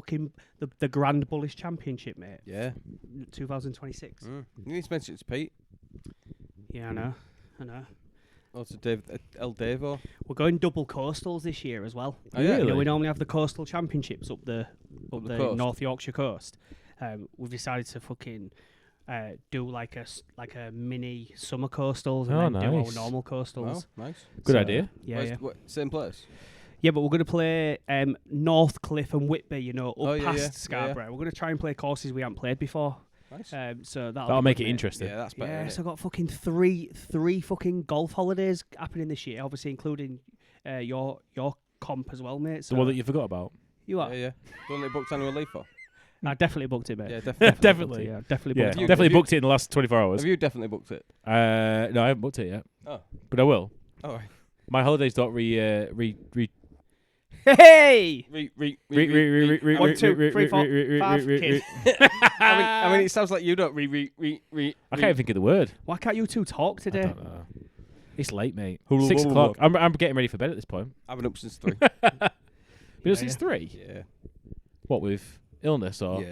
fucking the Grand Bullish Championship, mate. Yeah. 2026. You need to mention it to Pete. Yeah, I know. Or to Dave, El Davo. We're going double coastals this year as well. Oh, yeah? You know, Really? we normally have the coastal championships up the coast. North Yorkshire coast. We've decided to fucking do like a mini summer coastals and then do our nice. normal coastals. Oh, nice. Good idea. Yeah, Where's- yeah. Same place? Yeah, but we're going to play Northcliffe and Whitby, you know, up past yeah. Scarborough. We're going to try and play courses we haven't played before. Nice. So That'll make good, it mate. interesting. Yeah, that's better. Yeah, innit? so I've got fucking three fucking golf holidays happening this year, obviously including your comp as well, mate. So The one that you forgot about. you are. Yeah. Don't they booked annual leave for? I definitely booked it, mate. Yeah, definitely. Definitely. Yeah, definitely Yeah, booked it. You- definitely have you- booked it in the last 24 hours. Have you definitely booked it? No, I haven't booked it yet. Oh. But I will. All right. My holidays don't Hey! One, 1, 2, 3, 4, 5 kids. I mean, it sounds like you don't I can't even think of the word. Why can't you two talk I today? don't know. It's late, mate. Hula 6 hula. o'clock. I'm getting ready for bed at this point. I've been up since 3. Been up since yeah. 3? Yeah. What, with illness or?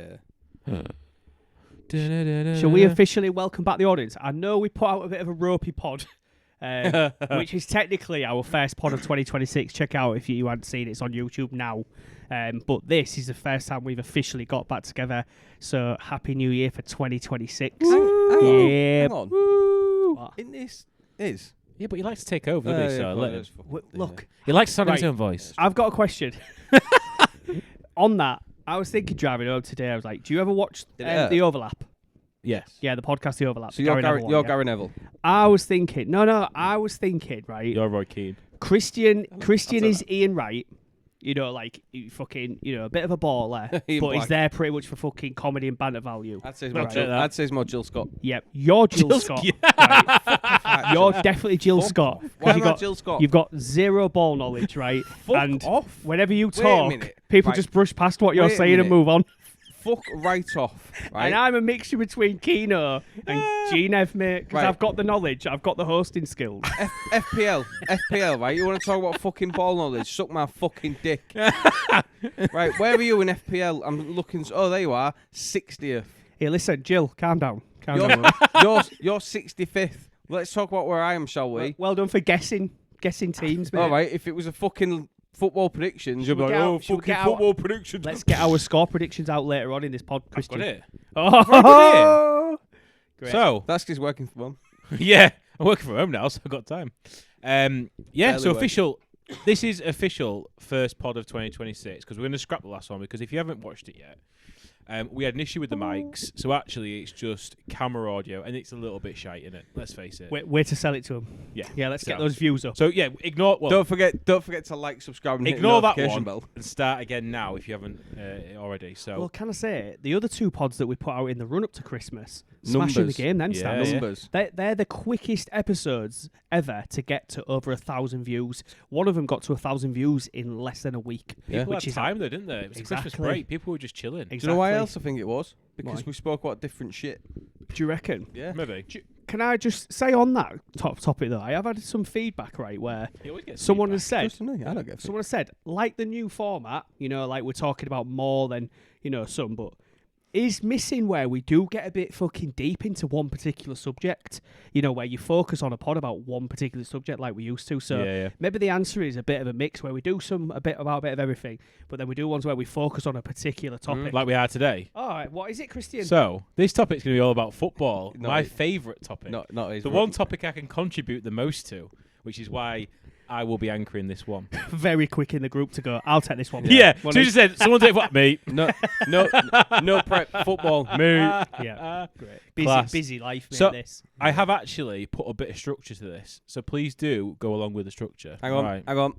Yeah. Shall we officially welcome back the audience? I know we put out a bit of a ropey pod, which is technically our first pod of 2026. Check out if you hadn't seen it. It's on YouTube now. But this is the first time we've officially got back together. So happy New Year for 2026. Yeah. Hang on. What? In this is. Yeah, but he likes to take over, doesn't he? So let him. Look, He likes to sound his Right. own voice. I've got a question. On that, I was thinking driving home today, I was like, do you ever watch Did it hurt? The Overlap? Yes. Yeah, the podcast The Overlap. So you're Neville one, you're yeah. Gary Neville. I was thinking, I was thinking, right? You're Roy Keane. Christian say is Ian Wright. You know, like fucking, a bit of a baller, Ian but he's Black. there pretty much for fucking comedy and banter value. I'd say Right. he's more Jill Scott. Yep, you're Jill Scott. Right? You're definitely Jill Fuck Scott. off. 'Cause Why am you've I got- Jill Scott? You've got zero ball knowledge, right? Fuck and off. whenever you Wait a talk, minute. people Right. just brush past what you're Wait a saying and minute. move on. Fuck right off. Right. And I'm a mixture between Keno and Genev, mate, because Right. I've got the knowledge, I've got the hosting skills. FPL, right? You want to talk about fucking ball knowledge? Suck my fucking dick. Right, where are you in FPL? I'm looking. Oh, there you are, 60th. Hey, listen, Jill, calm down. Calm You're, down. love. you're 65th. Let's talk about where I am, shall we? Well done for guessing teams, mate. All right. If it was a fucking football predictions, you'd be we like, get oh, out- should we fucking get out- football predictions. Let's get our score predictions out later on in this pod, Christian. Got it. Oh, Great. So, That's because working for them. yeah, I'm working from home now, so I've got time. Yeah, Barely so working. official. This is official first pod of 2026 because we're going to scrap the last one because if you haven't watched it yet, we had an issue with the mics. So actually, it's just camera audio and it's a little bit shite, isn't it? Let's face it. Wait to sell it to him. Yeah. Yeah, let's get So- those views up. So yeah, ignore. Well, Don't forget to like, subscribe, and hit the ignore that notification one bell. and start again now if you haven't already. So Well, can I say, the other two pods that we put out in the run-up to Christmas, smashing the Numbers. game then, Yeah, Stan. yeah. Numbers. They're the quickest episodes ever to get to over 1,000 views. One of them got to 1,000 views in less than a week. Yeah. people Which had is time though, didn't they? It was Christmas Exactly. break. People were just chilling. Exactly. Do you know why else I think it was? Because Why? we spoke about different shit. Do you reckon? Yeah. Maybe. Can I just say on that topic though, I have had some feedback, right, where You always get someone feedback. has said, Just to know, I don't get someone has said, like the new format, like we're talking about more than, some, but is missing where we do get a bit fucking deep into one particular subject, where you focus on a pod about one particular subject like we used to. So Yeah. maybe the answer is a bit of a mix where we do a bit of everything, but then we do ones where we focus on a particular topic. Like we are today. All right, what is it, Christian? So this topic's going to be all about football. No, my it- favourite topic. Not his. the one topic I can contribute the most to, which is why I will be anchoring this one. Very quick in the group to go, I'll take this one. Yeah, One so you is- just said, someone take what? Me. No prep football. Me. Yeah, great. Class. Busy life, mate, So- this. I have actually put a bit of structure to this, so please do go along with the structure. Hang on. Right. Hang on.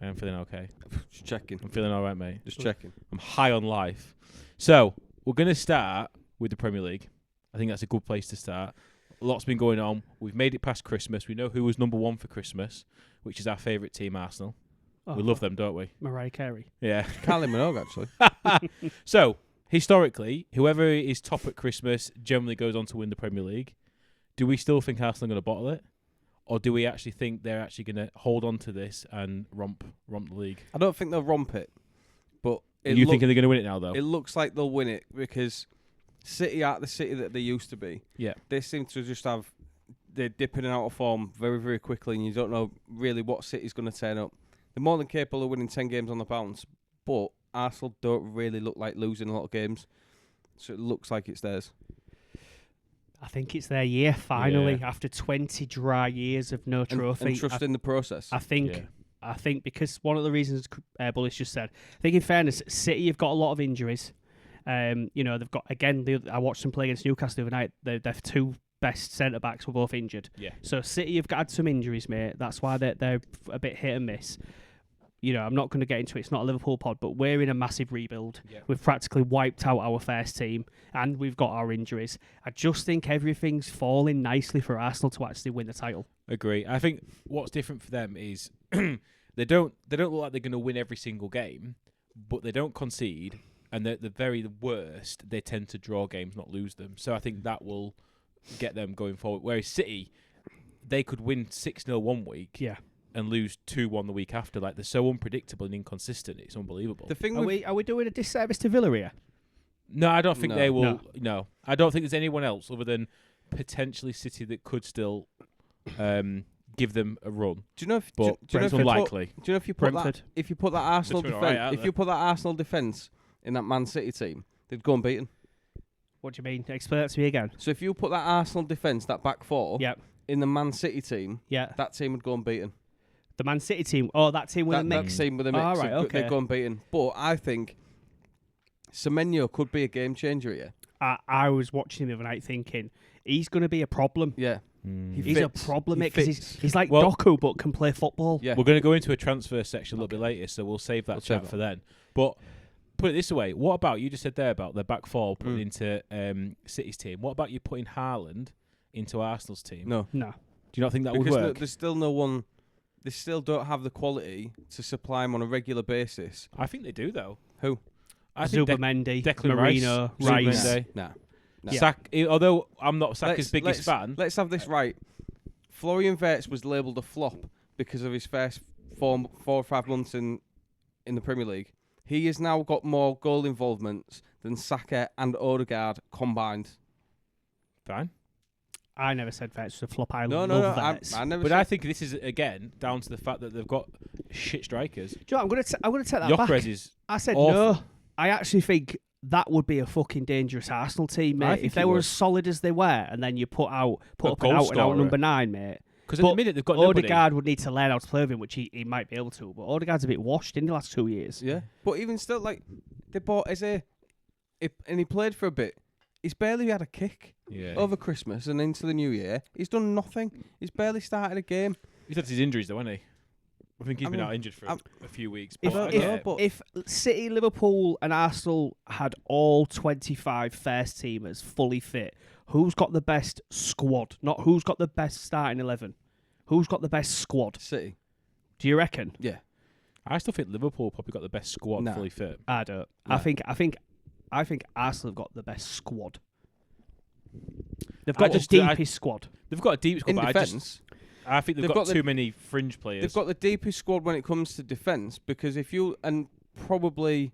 I am feeling okay. Just checking. I'm feeling all right, mate. Just checking. I'm high on life. So we're going to start with the Premier League. I think that's a good place to start. A lot's been going on. We've made it past Christmas. We know who was number one for Christmas, which is our favourite team, Arsenal. Oh, We love them, don't we? Mariah Carey. Yeah. Kylie Minogue, actually. So, historically, whoever is top at Christmas generally goes on to win the Premier League. Do we still think Arsenal are going to bottle it? Or do we actually think they're actually going to hold on to this and romp the league? I don't think they'll romp it, But You thinking they're going to win it now, though? it looks like they'll win it because City aren't the City that they used to be. Yeah. They seem to just have... They're dipping out of form very, very quickly, and you don't know really what City's going to turn up. They're more than capable of winning 10 games on the bounce, but Arsenal don't really look like losing a lot of games, so it looks like it's theirs. I think it's their year, finally, after 20 dry years of no trophy. And trust in the process. I think because one of the reasons Bullis just said, I think in fairness, City have got a lot of injuries. They've got, again, I watched them play against Newcastle the other night. Their two best centre-backs were both injured. Yeah. So City have had some injuries, mate. That's why they're a bit hit and miss. I'm not going to get into it. It's not a Liverpool pod, but we're in a massive rebuild. Yeah. We've practically wiped out our first team, and we've got our injuries. I just think everything's falling nicely for Arsenal to actually win the title. Agree. I think what's different for them is they don't look like they're going to win every single game, but they don't concede, and they're the very worst. They tend to draw games, not lose them. So I think that will get them going forward. Whereas City, they could win 6-0 one week. Yeah. And lose 2-1 the week after. Like, they're so unpredictable and inconsistent. It's unbelievable. The thing Are we doing a disservice to Villa here? No, I don't think they will. No. No, I don't think there's anyone else other than potentially City that could still give them a run. Do you know if? But do you know it's if you put, unlikely. do you know if you put Brentford. that? If you put that Arsenal They're doing defense, alright, aren't if you put that Arsenal defense in that Man City team, they'd go unbeaten. What do you mean? Explain that to me again. So if you put that Arsenal defense, that back four, Yep. in the Man City team, Yeah. that team would go unbeaten. The Man City team. Oh, that team with a mix. That team with a mix, Oh, right, okay. they'd go unbeaten. But I think Semenyo could be a game changer here. I was watching him the other night thinking, he's going to be a problem. Yeah. He's fits. a problem He because fits. he's like Well- Doku but can play football. Yeah. We're going to go into a transfer section a little bit later, so we'll save that We'll chat save for then. But put it this way, what about, you just said there about the back four putting into City's team. What about you putting Haaland into Arsenal's team? No. No. Do you not think that would Because work? there's still no one... They still don't have the quality to supply him on a regular basis. I think they do, though. Who? I think Zubimendi, Declan Marino, Rice, Rice. Zubimendi. Nah. Yeah. Although I'm not Saka's biggest fan. Let's have this right. Florian Wirtz was labelled a flop because of his first 4 or 5 months in the Premier League. He has now got more goal involvements than Saka and Odegaard combined. Fine. I never said Vets was a flop. I No, love I Vets. never But said... I think this is, again, down to the fact that they've got shit strikers. Do you know what, I'm going to take that back. Gyökeres is I said awful. no. I actually think that would be a fucking dangerous Arsenal team, I mate. think If they it were would. as solid as they were, and then you put up an goal out and out scorer. number 9, mate. Because at the minute they've got nobody. Odegaard would need to learn how to play with him, which he might be able to. But Odegaard's a bit washed in the last 2 years. Yeah. But even still, like, they bought Eze, and he played for a bit. He's barely had a kick over Christmas and into the new year. He's done nothing. He's barely started a game. He's had his injuries, though, hasn't he? I think he's been out injured for a few weeks. But If City, Liverpool, and Arsenal had all 25 first teamers fully fit, who's got the best squad? Not who's got the best starting 11. Who's got the best squad? City. Do you reckon? Yeah. I still think Liverpool probably got the best squad Nah. fully fit. I don't. No. I think Arsenal have got the best squad. They've got the deepest squad. They've got a deep squad, In but defence, I think they've got too many fringe players. they've got the deepest squad when it comes to defence because if you... And probably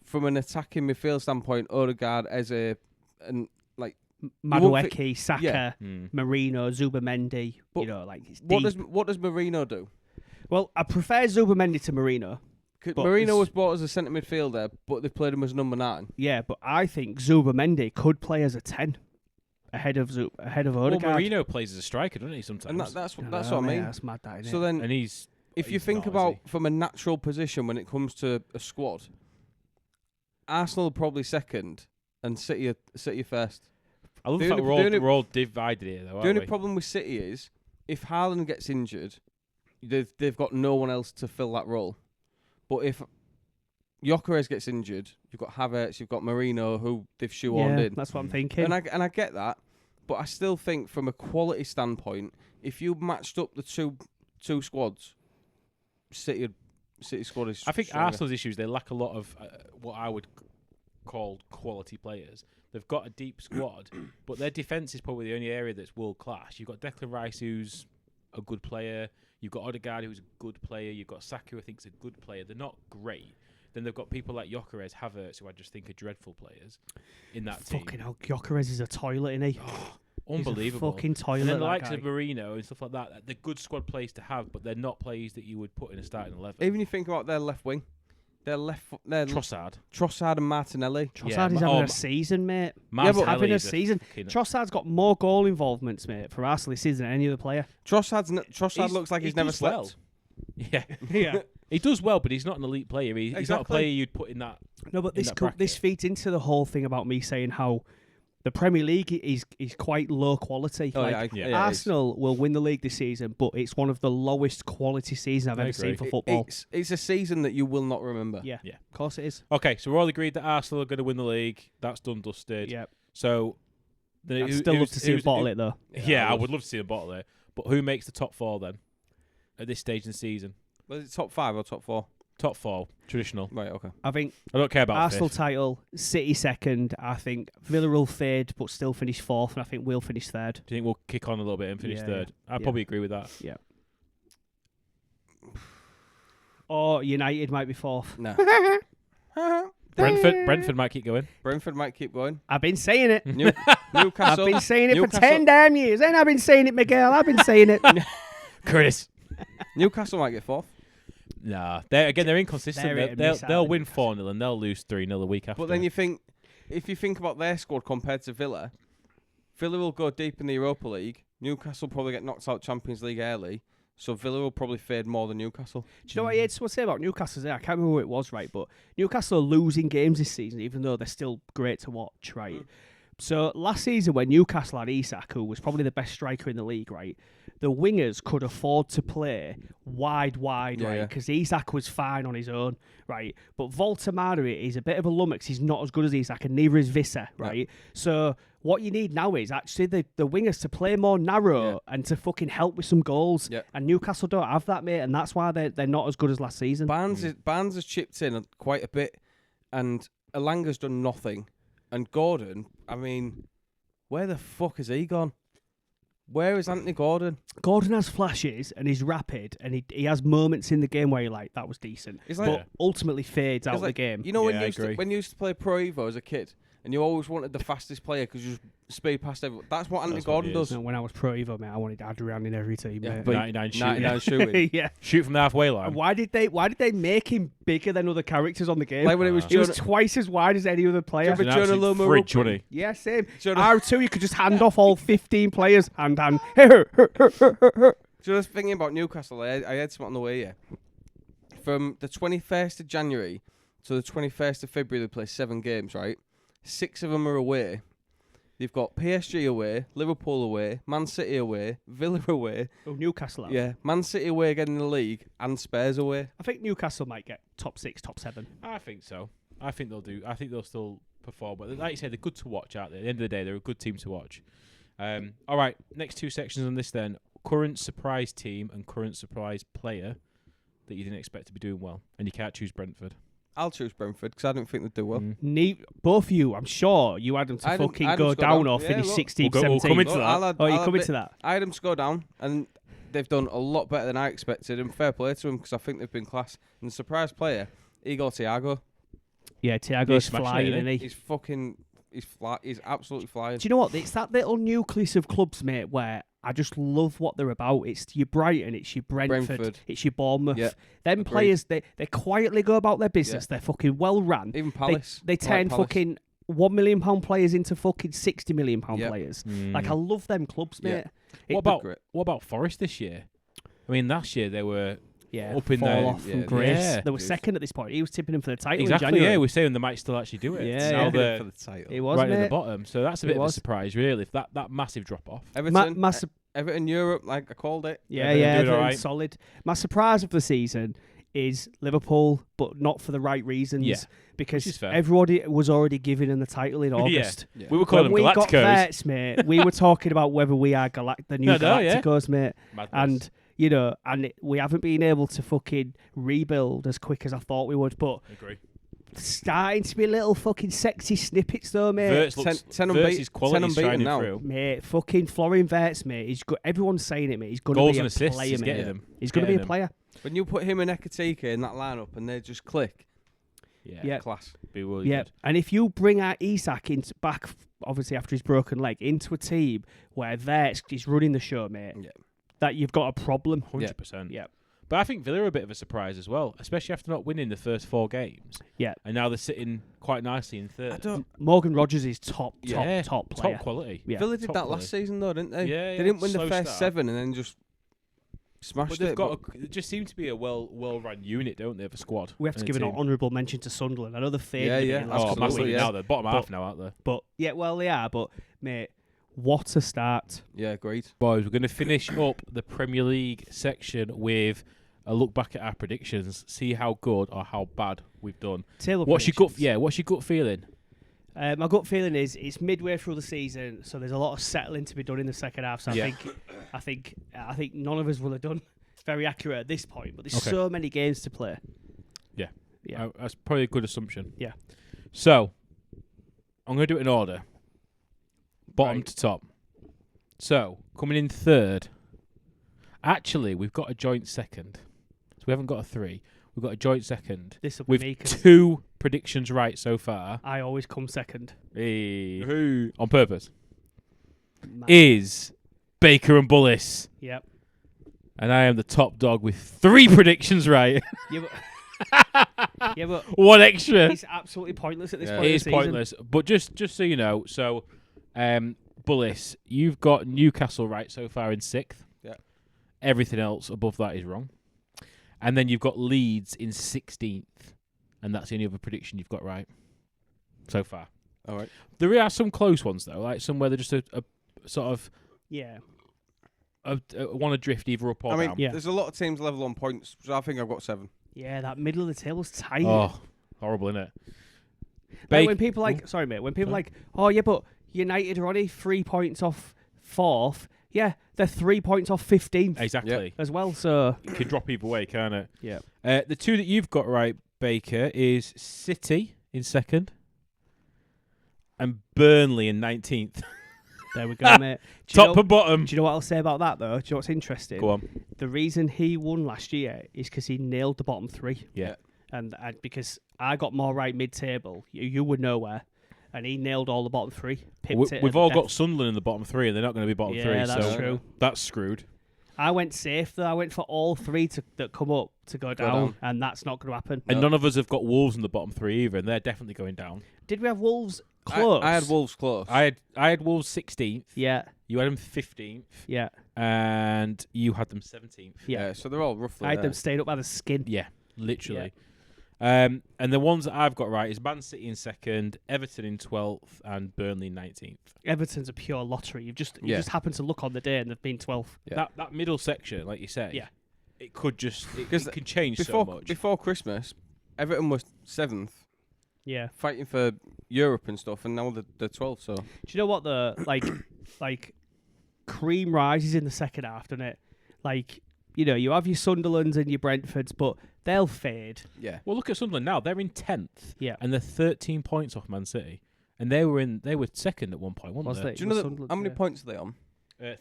from an attacking midfield standpoint, Odegaard, Eze, and like... Madueke, Saka, yeah. Marino, Zubimendi. But It's What deep. does Marino do? Well, I prefer Zubimendi to Marino. 'Cause But Marino it's- was bought as a centre midfielder, but they've played him as number 9. Yeah, but I think Zubimendi could play as a 10 ahead of Odegaard. Well, Marino plays as a striker, doesn't he, sometimes? And that's what know, I mate, mean. That's mad, that, isn't So it? then, And he's if you he's think not, is about he? from a natural position when it comes to a squad, Arsenal are probably second and City are first. I love the the fact only- we're all divided here, though, The aren't only we? problem with City is if Haaland gets injured, they've got no one else to fill that role. But if Gyökeres gets injured, you've got Havertz, you've got Marino, who they've shoehorned in. That's what I'm thinking. And I get that, but I still think from a quality standpoint, if you matched up the two squads, City squad is. I think stronger. Arsenal's issue is they lack a lot of what I would call quality players. They've got a deep squad, but their defence is probably the only area that's world class. You've got Declan Rice, who's a good player. You've got Odegaard, who's a good player. You've got Saka, who I think's a good player. They're not great. Then they've got people like Gyökeres, Havertz, who I just think are dreadful players in that team. Fucking hell, Gyökeres is a toilet, isn't he? Unbelievable. He's a fucking toilet. And then the that likes guy. of Marino and stuff like that, they're good squad players to have, but they're not players that you would put in a starting 11. Even you think about their left wing, their Trossard. Trossard and Martinelli. Trossard is having a season, mate. Martinelli having a is season. Trossard's got more goal involvements, mate, for Arsenal this season than any other player. Trossard looks like he's never does slept. well. Yeah. Yeah. He does well, but he's not an elite player. He's not a Exactly. player you'd put in that. No, but in that bracket. this feeds into the whole thing about me saying how the Premier League is quite low quality. Oh, like, yeah, yeah, Arsenal will win the league this season, but it's one of the lowest quality seasons I've I ever agree. seen for football. It's a season that you will not remember. Yeah, Yeah. of course it is. Okay, so we're all agreed that Arsenal are going to win the league. That's done, dusted. Yeah, So, I'd still love to see him bottle it though. Yeah, I would love to see him bottle it. But who makes the top 4 then? At this stage in the season, Was it top 5 or top 4? top 4 traditional. Right, okay. I think I don't care about Arsenal fifth. title, City second. I think Villa will third, but still finish fourth, and I think we'll finish third. Do you think we'll kick on a little bit and finish Yeah, third? yeah. I'd probably agree with that. Yeah. Or United might be fourth. No. Brentford might keep going. Brentford might keep going. I've been saying it. Newcastle. I've been saying it for Newcastle- 10 damn years. Ain't I been saying it, Miguel? I've been saying it. Curtis. Newcastle might get 4th. Nah, they're inconsistent. They're hit and They'll miss out, they'll aren't win they? 4-0 and they'll lose 3-0 the week after. But then if you think about their squad compared to Villa, Villa will go deep in the Europa League. Newcastle probably get knocked out Champions League early. So Villa will probably fade more than Newcastle. Do you know what I had to say about Newcastle there? I can't remember who it was, right? But Newcastle are losing games this season, even though they're still great to watch, right? So last season when Newcastle had Isak, who was probably the best striker in the league, right? The wingers could afford to play wide, Yeah, right? yeah. Because Isak was fine on his own, right? But Voltamari is a bit of a lummox. He's not as good as Isak, and neither is Visser, right? So what you need now is actually the wingers to play more narrow and to fucking help with some goals. Yeah. And Newcastle don't have that, mate, and that's why they're not as good as last season. Barnes has chipped in quite a bit, and Elanga's done nothing. And Gordon, I mean, where the fuck has he gone? Where is Anthony Gordon? Gordon has flashes and he's rapid and he has moments in the game where you're like, that was decent. It's But like, ultimately fades out it's of like the game. You know Yeah, I agree. when you used to play Pro Evo as a kid, and you always wanted the fastest player because you just speed past everyone. That's what Anthony That's what Gordon he does. is. No, when I was pro Evo, mate, I wanted Adrian in every team, Yeah, mate. but 99 shooting. 99 shooting. yeah. Shoot from the halfway line. And why did they make him bigger than other characters on the game? Like when it was he was Jonah- twice as wide as any other player. Jonah- He's an absolute Loma fridge, Ruppin. wasn't he? Yeah, same. Jonah- R2, you could just hand off all 15 players. Hand. Just thinking about Newcastle, I had something on the way here. From the 21st of January to the 21st of February, they play 7 games, right? 6 of them are away. You've got PSG away, Liverpool away, Man City away, Villa away. Oh, Newcastle. Yeah, Man City away again in the league, and Spurs away. I think Newcastle might get top 6, top 7. I think so. I think they'll do. I think they'll still perform. But like you said, they're good to watch out there. At the end of the day, they're a good team to watch. All right, next 2 sections on this then. Current surprise team and current surprise player that you didn't expect to be doing well. And you can't choose Brentford. I'll choose Brentford because I don't think they'd do well. Both of you, I'm sure you had them to I had 'em- fucking I had 'em go to go down down. or Yeah, finish look. 16, We'll 17. come into Look, that. Oh, you're I'll coming admit- to that? I had them to go down, and they've done a lot better than I expected. And fair play to them because I think they've been class. And the surprise player, Igor Thiago. Yeah, Thiago's smashing it, flying, isn't isn't he? He's fucking. He's absolutely flying. Do you know what? It's that little nucleus of clubs, mate, where I just love what they're about. It's your Brighton, it's your Brentford. It's your Bournemouth. Yeah, Them agreed. players, they quietly go about their business. They're fucking well run. Even Palace. They I like turn Palace. fucking £1 million players into fucking £60 million Yep. players. Like, I love them clubs, Yeah. mate. What about Forest this year? I mean, last year they were Yeah, up in fall there. off from Yeah, Grace. yeah. They were second at this point. He was tipping him for the title in exactly. January. Yeah, we're saying they might still actually do it. Yeah, now yeah. they're for the title. It was, right at the mate. bottom. So that's a It bit of a was. surprise, really. If that massive drop off. Everton. Massive. Everton Europe, like I called it. Yeah, Everton doing Everton, alright. solid. My surprise of the season is Liverpool, but not for the right reasons. Yeah, because which is fair. everybody was already giving them the title in August. Yeah. We were calling When them we got Galacticos. vets, mate, we were talking about whether we are the new No, yeah. Galacticos, mate. Madness. And, we haven't been able to fucking rebuild as quick as I thought we would. But Agree. starting to be little fucking sexy snippets though, mate. Verts looks, Ten Verts' is quality unbeaten shining now. through. Mate, fucking Florian Wirtz, mate. He's good. Everyone's saying it, mate. He's going to Goals be and a assists, player, he's mate. getting them. He's going to be a Getting them. player. When you put him and Ekatike in that lineup and they just click, Yeah. class. Be really Yeah, good. and if you bring out Isak back, obviously after his broken leg, into a team where he's running the show, mate, Yeah. that you've got a problem. 100%. Yeah. But I think Villa are a bit of a surprise as well, especially after not winning the first 4 games. Yeah. And now they're sitting quite nicely in I third. don't. Morgan Rogers is top player. Top quality. Yeah. Villa did top that quality. last season though, didn't they? Yeah, They didn't win slow the first start. 7 and then just But smashed they've it. got it just seems to be a well-run unit, don't they, of a squad? We have to and a give an team. honourable mention to Sunderland. I know they're fading Yeah, a bit yeah. in the last Oh, couple of massively. weeks, Now they're bottom But- half now, aren't they? but yeah, well they are. But mate, what a start! Yeah, great. Boys, we're going to finish up the Premier League section with a look back at our predictions, see how good or how bad we've done. Table What's your predictions. What's your gut feeling? My gut feeling is it's midway through the season, so there's a lot of settling to be done in the second half. So Yeah. I think none of us will have done very accurate at this point. But there's Okay. so many games to play. Yeah. Yeah. That's probably a good assumption. Yeah. So, I'm going to do it in order. Bottom Right. to top. So, coming in third. Actually, we've got a joint second. So we haven't got a 3. We've got a joint second. This will be With me 'cause 2 predictions right so far. I always come second. Hey. On purpose. Man. Is Baker and Bullis. Yep. And I am the top dog with 3 predictions right. Yeah, but, yeah, but One extra. it's absolutely pointless at this Yeah. point. It of is the season. pointless. But just so you know, so Bullis, you've got Newcastle right so far in 6th. Yeah. Everything else above that is wrong. And then you've got Leeds in 16th. And that's the only other prediction you've got right so far. All right. There are some close ones, though, like some where they're just a sort of Yeah. want to drift either up or I mean, down. Yeah. there's a lot of teams level on points, so I think I've got 7. Yeah, that middle of the table's tight. Oh, horrible, isn't it? Like when people sorry mate, when people Sorry. like, oh yeah, but United are only 3 points off 4th. Yeah, they're 3 points off 15th Exactly. as well. So It can drop either way, can't it? yeah, The 2 that you've got right, Baker, is City in 2nd and Burnley in 19th. there we go, mate. Do you Top know, and bottom. do you know what I'll say about that though? Do you know what's interesting? Go on. The reason he won last year is because he nailed the bottom 3, Yeah. and because I got more right mid-table, you were nowhere, and he nailed all the bottom 3. Pipped it We've at all death. got Sunderland in the bottom 3, and they're not going to be bottom 3. Yeah, that's so true. That's screwed. I went safe though. I went for all 3 that come up to go down, down. and that's not going to happen. And No. none of us have got Wolves in the bottom 3 either, and they're definitely going down. Did we have Wolves close? I had Wolves close. I had Wolves 16th. Yeah, You had them 15th, yeah, and you had them 17th. yeah. So they're all roughly I had there. them stayed up by the skin. Yeah, literally. And the ones that I've got right is Man City in 2nd, Everton in 12th, and Burnley in 19th. Everton's a pure lottery. You just Yeah. happened to look on the day and they've been 12th. Yeah. That middle section, like you say, Yeah. it could just it 'Cause can change before so much. before Christmas, Everton was 7th, Yeah. fighting for Europe and stuff, and now they're 12th. So Do you know what the like cream rises in the second half, doesn't it? Like, you know, you have your Sunderlands and your Brentfords, but they'll fade. yeah, Well, look at Sunderland now; they're in 10th, Yeah. and they're 13 points off Man City, and they were 2nd at one point, weren't Was they? they? do you know that, Sunderland, how many yeah. points are they on?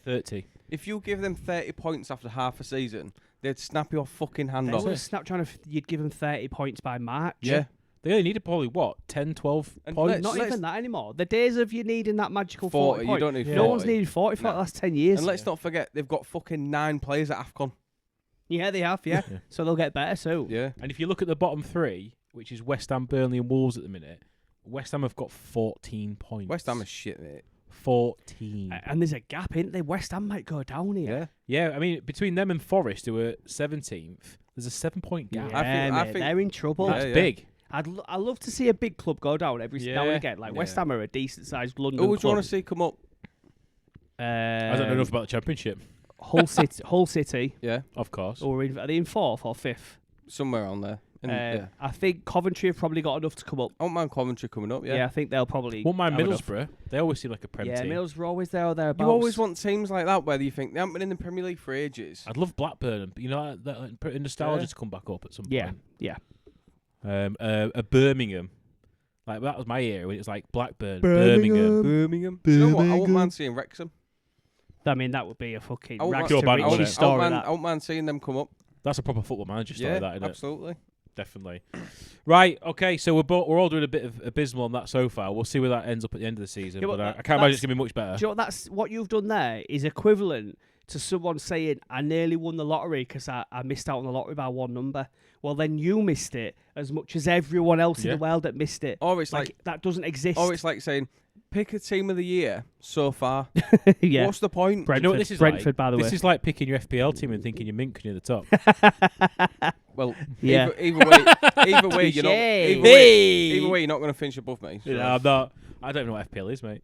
30. If you give them 30 points after half a season, they'd snap your fucking hand They off. were snap trying to. You'd give them 30 points by March. Yeah, They only needed probably what 10, 12 And points. Not Let's- even that anymore. The days of you needing that magical 40 40. You points. don't need No one's 40. needed 40 for No. the last 10 years. And let's not forget they've got fucking 9 players at AFCON. Yeah, they have, yeah. Yeah. So they'll get better soon. Yeah, And if you look at the bottom 3, which is West Ham, Burnley, and Wolves at the minute, West Ham have got 14 points. West Ham is shit, mate. 14. And there's a gap, isn't there? West Ham might go down here. Yeah, Yeah, I mean, between them and Forest, who are 17th, there's a 7-point Yeah, gap. I mate, think- they're in trouble. Yeah, That's yeah. big. I'd love to see a big club go down every now and Yeah. again. Like Yeah. West Ham are a decent sized London who would you club. want to see come up? I don't know enough about the Championship, Hull City. Yeah, of course. Or are they in 4th or 5th? somewhere on there. And, yeah, I think Coventry have probably got enough to come up. I don't mind Coventry coming up. Yeah, Yeah, I think they'll probably. Won't mind have enough. Middlesbrough. They always seem like a Prem Yeah, team. Middlesbrough always there or thereabouts. you always want teams like that where you think they haven't been in the Premier League for ages. I'd love Blackburn, you know, that nostalgia Yeah. to come back up at some Yeah, point. yeah. a Birmingham. Like that was my era when it was like Blackburn, Birmingham. Do you know what? I wouldn't mind seeing Wrexham. I mean, that would be a fucking I rags Joe to Barry, wouldn't riches it? story. I That. wouldn't mind seeing them come up. That's a proper football manager story, Yeah, that, isn't it? absolutely. Definitely. Right. Okay. So we're all doing a bit of abysmal on that so far. We'll see where that ends up at the end of the season. Yeah, but but I can't imagine it's gonna be much better. Do you know what that's what you've done there is equivalent to someone saying, I nearly won the lottery because I missed out on the lottery by one number. Well, then you missed it as much as everyone else in the world that missed it. Or it's like that doesn't exist. Or it's like saying, pick a team of the year so far. Yeah. What's the point? Brentford, You know what this is Brentford, like? by the way. This is like picking your FPL team and thinking you're mint 'cause you're the top. Well, Yeah. either way, you're not. Touché. Either way, you're not going to finish above me. So. I'm not. I don't know what FPL is, mate.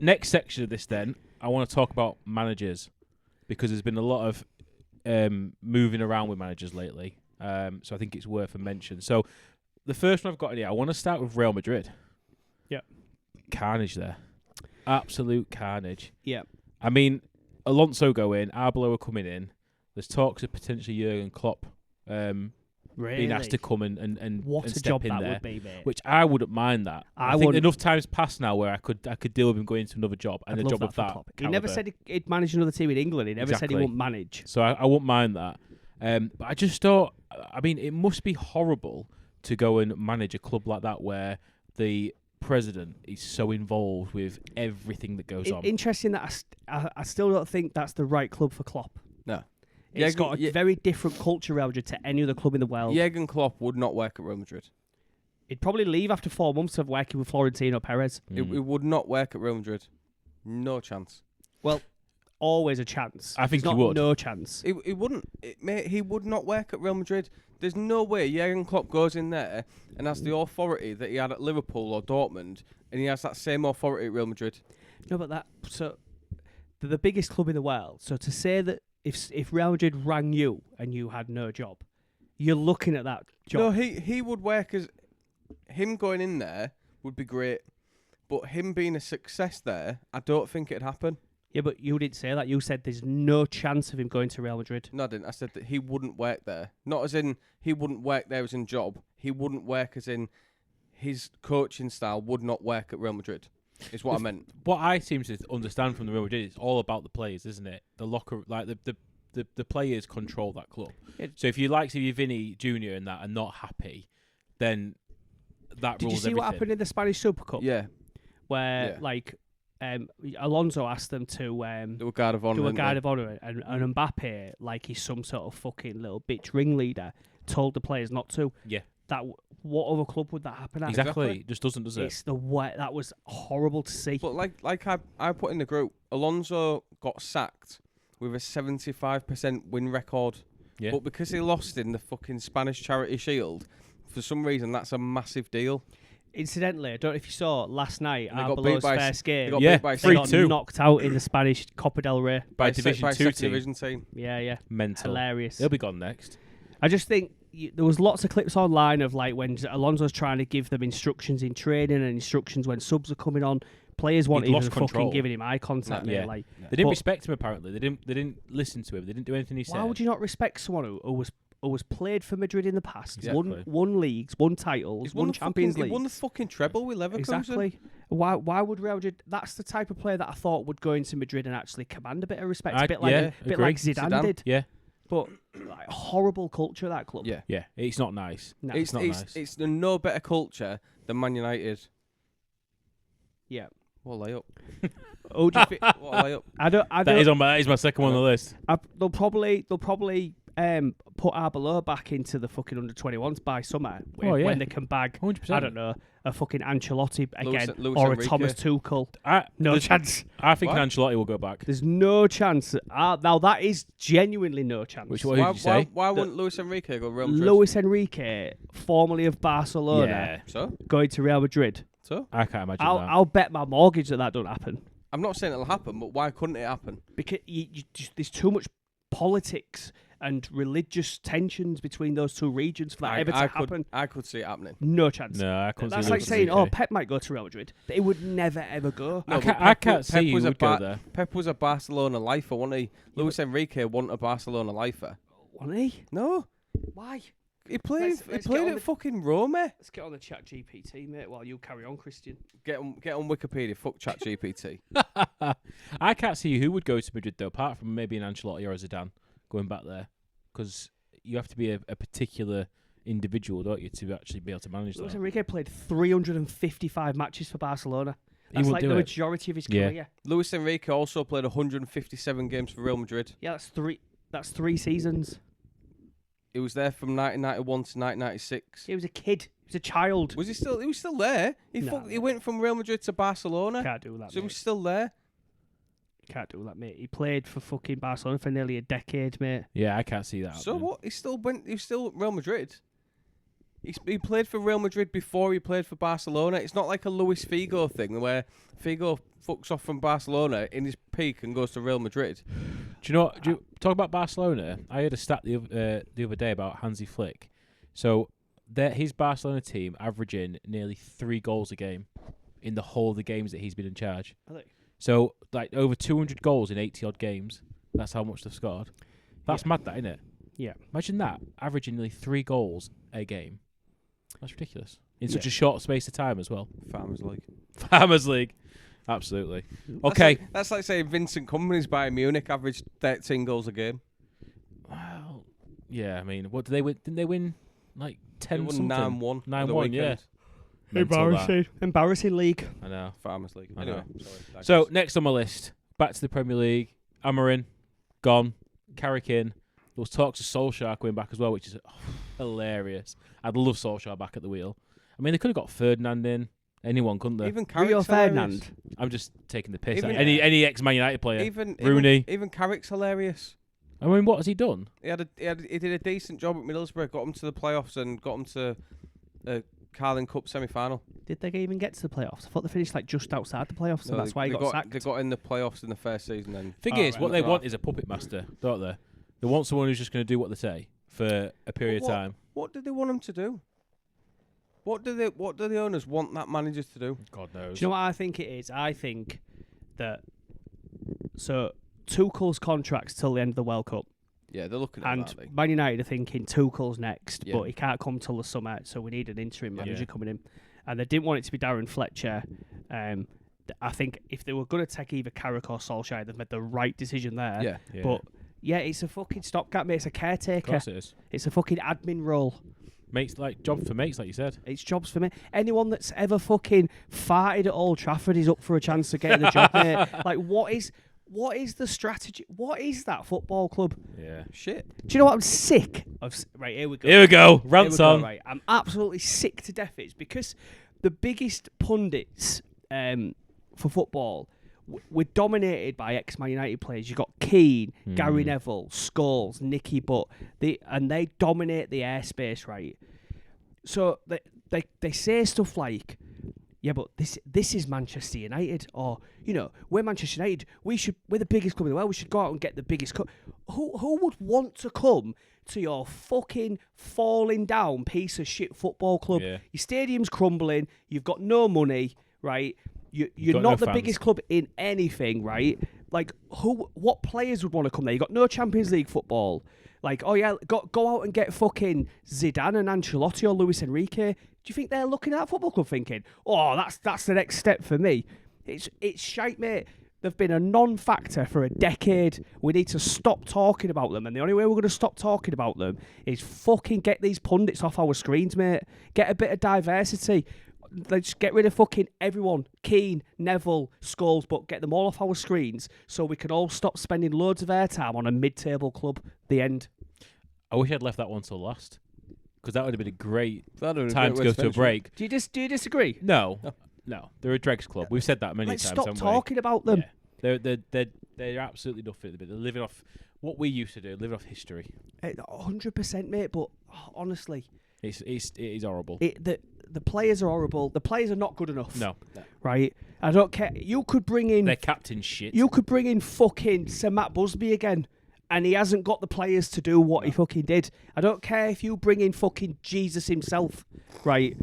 Next section of this, then, I want to talk about managers because there's been a lot of moving around with managers lately. So I think it's worth a mention. So the first one I've got here, I want to start with Real Madrid. Yep. Carnage there. Absolute carnage. Yeah. I mean, Alonso going, Arbeloa coming in. There's talks of potentially Jurgen Klopp being asked to come and What and a step job in that there, would be, mate. which I wouldn't mind that. I think wouldn't. enough times passed now where I could deal with him going to another job and I'd a love job that of for that. Klopp. He never calibre. said he'd manage another team in England. He never said he Exactly. won't manage. So I wouldn't mind that. But I just thought, I mean, it must be horrible to go and manage a club like that where the president is so involved with everything that goes on. Interesting that I still don't think that's the right club for Klopp. No. It's got a very different culture, Real Madrid, to any other club in the world. Jurgen Klopp would not work at Real Madrid. He'd probably leave after 4 months of working with Florentino Perez. It would not work at Real Madrid. No chance. Well, always a chance. I think There's he not would. No chance. It wouldn't. Mate, he would not work at Real Madrid. There's no way Jurgen Klopp goes in there and has the authority that he had at Liverpool or Dortmund, and he has that same authority at Real Madrid. No, but they're the biggest club in the world. So to say that if Real Madrid rang you and you had no job, you're looking at that job. No, he would work as him going in there would be great, but him being a success there, I don't think it'd happen. Yeah, but you didn't say that. You said there's no chance of him going to Real Madrid. No, I didn't. I said that he wouldn't work there. Not as in he wouldn't work there as in job. He wouldn't work as in his coaching style would not work at Real Madrid. Is what I meant. What I seem to understand from the Real Madrid, it's all about the players, isn't it? The locker, like the players control that club. So if you like see Vinny Jr. and that are not happy, then that Did rules you see everything. what happened in the Spanish Super Cup? Yeah, Where Alonso asked them to do a guard of honour. do a didn't guard they? of honour, and Mbappe, like he's some sort of fucking little bitch ringleader, told the players not to. Yeah. What other club would that happen at? Exactly. It just doesn't, does it? It's the way that was horrible to see. But like I put in the group, Alonso got sacked with a 75% win record. Yeah. But because he lost in the fucking Spanish Charity Shield, for some reason that's a massive deal. Incidentally, I don't know if you saw last night, They got beat Arbeloa's by first They game. got Yeah, beat by They got 3-2. knocked out in the Spanish Copa del Rey. By Division by 2 second team. division team. Yeah. Mental. Hilarious. They'll be gone next. I just think there was lots of clips online of like when Alonso's trying to give them instructions in training and instructions when subs are coming on. Players weren't even lost fucking control. giving him eye contact. No. mate, Yeah. Like, They didn't But- respect him. Apparently, they didn't listen to him. They didn't do anything he said. why would you not respect someone who was played for Madrid in the past, Exactly. won leagues, won titles, won Champions League? He won the fucking treble with Leverkusen. Exactly. Why would Real Madrid? That's the type of player that I thought would go into Madrid and actually command a bit of respect. A bit like agree. Zidane did. Yeah, But like, horrible culture that club. Yeah. yeah. It's not nice. No. It's not nice. It's no better culture than Man United. Yeah. What a layup. Oh, do you thi- What a layup. That is my second one on the list. they'll probably put Arbeloa back into the fucking under-21s by summer when they can bag 100%. I don't know, a fucking Ancelotti again Luis or a Enrique. Thomas Tuchel. No chance. I think What? Ancelotti will go back. There's no chance. Now that is genuinely no chance. Which one did you say? Why wouldn't Luis Enrique go Real Madrid? Luis Enrique, formerly of Barcelona, Yeah. So? going to Real Madrid. I can't imagine that. I'll bet my mortgage that don't happen I'm not saying it'll happen, but why couldn't it happen? because there's too much politics and religious tensions between those two regions for that ever to happen. I could see it happening. No chance. No, I couldn't. That's see like Luis saying, Enrique. Pep might go to Real Madrid. They would never ever go. No, I can't see you would go there. Pep was a Barcelona lifer, wasn't he? Luis Enrique wasn't a Barcelona lifer. Wasn't he? No, Why? he played. Let's He played get on at fucking Roma. Let's get on the chat GPT, mate, while you carry on, Christian. Get on Wikipedia. Fuck ChatGPT. I can't see who would go to Madrid though, apart from maybe an Ancelotti or a Zidane going back there, because you have to be a particular individual, don't you, to actually be able to manage Luis that. Enrique played 355 matches for Barcelona. He That's would like do the it. majority of his Yeah. career. Luis Enrique also played 157 games for Real Madrid. Yeah, that's three seasons. He was there from 1991 to 1996. He was a kid. He was a child. Was he still? He was still there. He went from Real Madrid to Barcelona, Can't do that, so he mate. was still there. Can't do that, mate. He played for fucking Barcelona for nearly a decade, mate. Yeah, I can't see that. So happening. what? He was still at Real Madrid. He played for Real Madrid before he played for Barcelona. It's not like a Luis Figo thing where Figo fucks off from Barcelona in his peak and goes to Real Madrid. Do you know what? Talk about Barcelona. I heard a stat the other day about Hansi Flick. So his Barcelona team averaging nearly 3 goals a game in the whole of the games that he's been in charge. So like over 200 goals in 80 odd games. That's how much they've scored. That's mad, that, isn't it? Yeah. Imagine that, averaging nearly 3 goals a game. That's ridiculous. In such a short space of time as well. Farmers League. Farmers League. Absolutely. Okay. That's like saying Vincent Kompany's Bayern Munich averaged 13 goals a game. Well, yeah, I mean, what did they win? Didn't they win like 10 They something? won 9-1. 9-1, yeah. Mental, that. Embarrassing league. I know. Farmers League. I Anyway, know. sorry. So, next on my list, back to the Premier League. Amarin, gone. Carrick in. There was talks of Solskjaer coming back as well, which is hilarious. I'd love Solskjaer back at the wheel. I mean, they could have got Ferdinand in. Anyone, couldn't they? Even Rio Carrick's hilarious. Ferdinand. I'm just taking the piss. Even- Any ex-Man United player. Even Rooney. Even Carrick's hilarious. I mean, what has he done? He did a decent job at Middlesbrough. Got him to the playoffs and got him to Carling Cup semi-final. Did they even get to the playoffs? I thought they finished like just outside the playoffs, and that's why he got sacked. They got in the playoffs in the first season. And Thing is, what they want is a puppet master, don't they? They want someone who's just going to do what they say for a period of time. What do they want him to do? What do the owners want that manager to do? God knows. Do you know what I think it is? I think that Tuchel's contract's till the end of the World Cup, Yeah, they're looking at and that. Man United are thinking Tuchel's next, Yeah. but he can't come till the summer, so we need an interim manager Yeah. coming in. And they didn't want it to be Darren Fletcher. I think if they were going to take either Carrick or Solskjaer, they've made the right decision there. Yeah. Yeah. But yeah, it's a fucking stopgap, mate. It's a Of caretaker. course it is. It's a fucking admin role. Mates, like, job for mates, like you said. It's jobs for me. Anyone that's ever fucking farted at Old Trafford is up for a chance of getting the job, mate. Like, what is the strategy? What is that football club? Yeah. Shit. Do you know what I'm sick of? Right, here we go. Here we go. Here we Rants go, on. right. I'm absolutely sick to death. It's because the biggest pundits for football, we're dominated by ex-Man United players. You've got Keane, Gary Neville, Scholes, Nicky Butt, and they dominate the airspace, right? So they say stuff like, yeah, but this is Manchester United, or we're Manchester United. We're the biggest club in the world. We should go out and get the biggest cup. Who would want to come to your fucking falling down piece of shit football club? Yeah. Your stadium's crumbling. You've got no money, right? You're got not no the fans. biggest club in anything, right? Like, what players would want to come there? You got no Champions League football. Like, oh yeah, go out and get fucking Zidane and Ancelotti or Luis Enrique. Do you think they're looking at that football club thinking, oh, that's the next step for me? It's shite, mate. They've been a non-factor for a decade. We need to stop talking about them, and the only way we're going to stop talking about them is fucking get these pundits off our screens, mate. Get a bit of diversity. Let's get rid of fucking everyone. Keane, Neville, Scholes, but get them all off our screens so we can all stop spending loads of airtime on a mid-table club. The end. I wish I'd left that one till last, because that would have been a great That would have time been to go to a break. Do you disagree? No, they're a dregs club. We've said that many Like, times. stop haven't talking about them. Yeah. They're absolutely nothing. They're living off what we used to do, living off history. 100%, mate. But honestly, It is horrible. the players are horrible. The players are not good enough. No, Right? I don't care. You could bring in. their captain shit. You could bring in fucking Sir Matt Busby again, And he hasn't got the players to do what he fucking did. I don't care if you bring in fucking Jesus himself, right?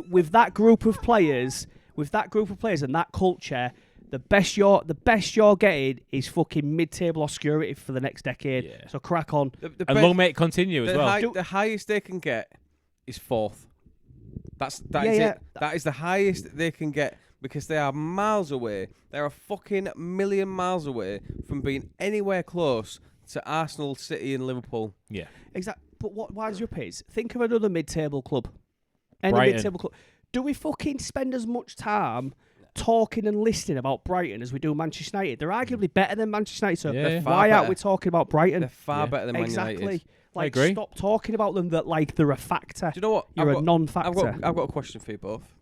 With that group of players and that culture, the best you're getting is fucking mid-table obscurity for the next decade. Yeah. So crack on. And long may it continue as well. The highest they can get is 4th. That is it. That is the highest they can get because they are miles away. They're a fucking million miles away from being anywhere close to Arsenal, City, and Liverpool. Yeah. Exactly. But what winds you up is, think of another mid-table club. Any Brighton. mid-table club. Do we fucking spend as much time talking and listening about Brighton as we do Manchester United? They're arguably better than Manchester United, so Yeah. why aren't we talking about Brighton? They're far better than Man Exactly. United. Like, I agree. stop talking about them that like they're a factor. Do you know what? You're a non-factor. I've got a question for you both.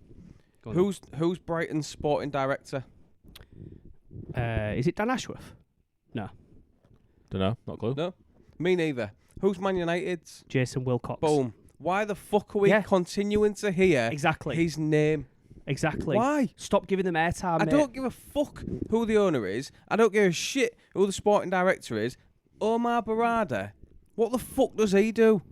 Who's Brighton's sporting director? Is it Dan Ashworth? Don't know. Not a clue. No, me neither. Who's Man United's? Jason Wilcox. Boom. Why the fuck are we continuing to hear Exactly. his name? Exactly. Why? Stop giving them airtime, I mate. don't give a fuck who the owner is. I don't give a shit who the sporting director is. Omar Barada. What the fuck does he do?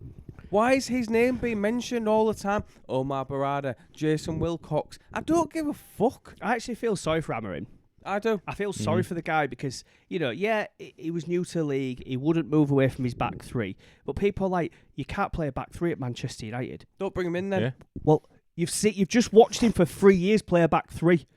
Why is his name being mentioned all the time? Omar Barada, Jason Wilcox. I don't give a fuck. I actually feel sorry for Amarin. I do. I feel sorry for the guy because, he was new to the league. He wouldn't move away from his back three. But people are like, you can't play a back three at Manchester United. Don't bring him in then. Yeah. Well, you've just watched him for 3 years play a back three.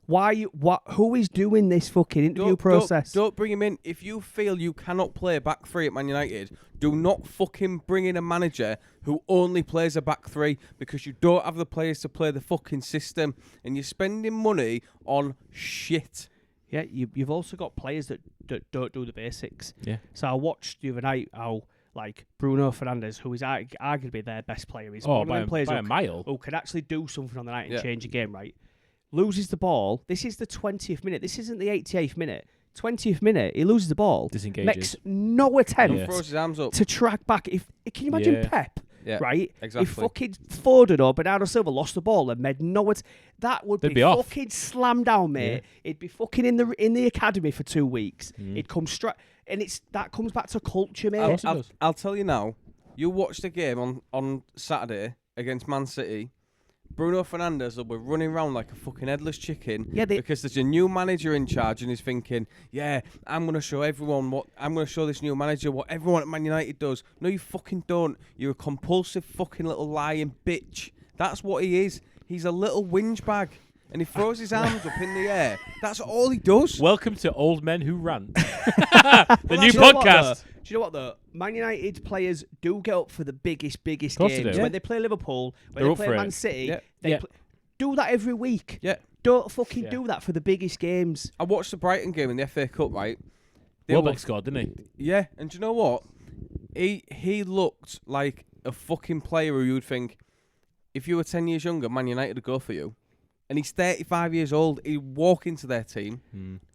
Who is doing this fucking interview process? Don't bring him in. If you feel you cannot play a back three at Man United, do not fucking bring in a manager who only plays a back three because you don't have the players to play the fucking system and you're spending money on shit. Yeah, you've also got players that don't do the basics. Yeah. So I watched the other night how Bruno Fernandes, who is arguably their best player, is one of them players by a mile. who can actually do something on the night and Yeah. change a game, right? Loses the ball. This is the 20th minute. This isn't the 88th minute. 20th minute, he loses the ball. Disengages. Makes no attempt Yeah. Throws his arms up. to track back. Can you imagine Yeah. Pep? Yeah, Right? exactly. If fucking Foden or Bernardo Silva lost the ball and made no that would They'd be be off. fucking slammed down, mate. It'd be fucking in the academy for 2 weeks. It'd come straight, and that comes back to culture, mate. I'll tell you now. You watch the game on Saturday against Man City. Bruno Fernandes will be running around like a fucking headless chicken because there's a new manager in charge and he's thinking, I'm going to show this new manager what everyone at Man United does. No, you fucking don't. You're a compulsive fucking little lying bitch. That's what he is. He's a little whinge bag. And he throws his arms up in the air. That's all he does. Welcome to Old Men Who Rant. The new podcast. Do you know what though? Man United players do get up for the biggest games. do. When they play Liverpool, when They're they up play for Man it. City, do that every week. Yeah. Don't fucking do that for the biggest games. I watched the Brighton game in the FA Cup, right? Welbeck scored, didn't he? Yeah, and do you know what? He looked like a fucking player who you'd think, if you were 10 years younger, Man United would go for you. And he's 35 years old. He'd walk into their team.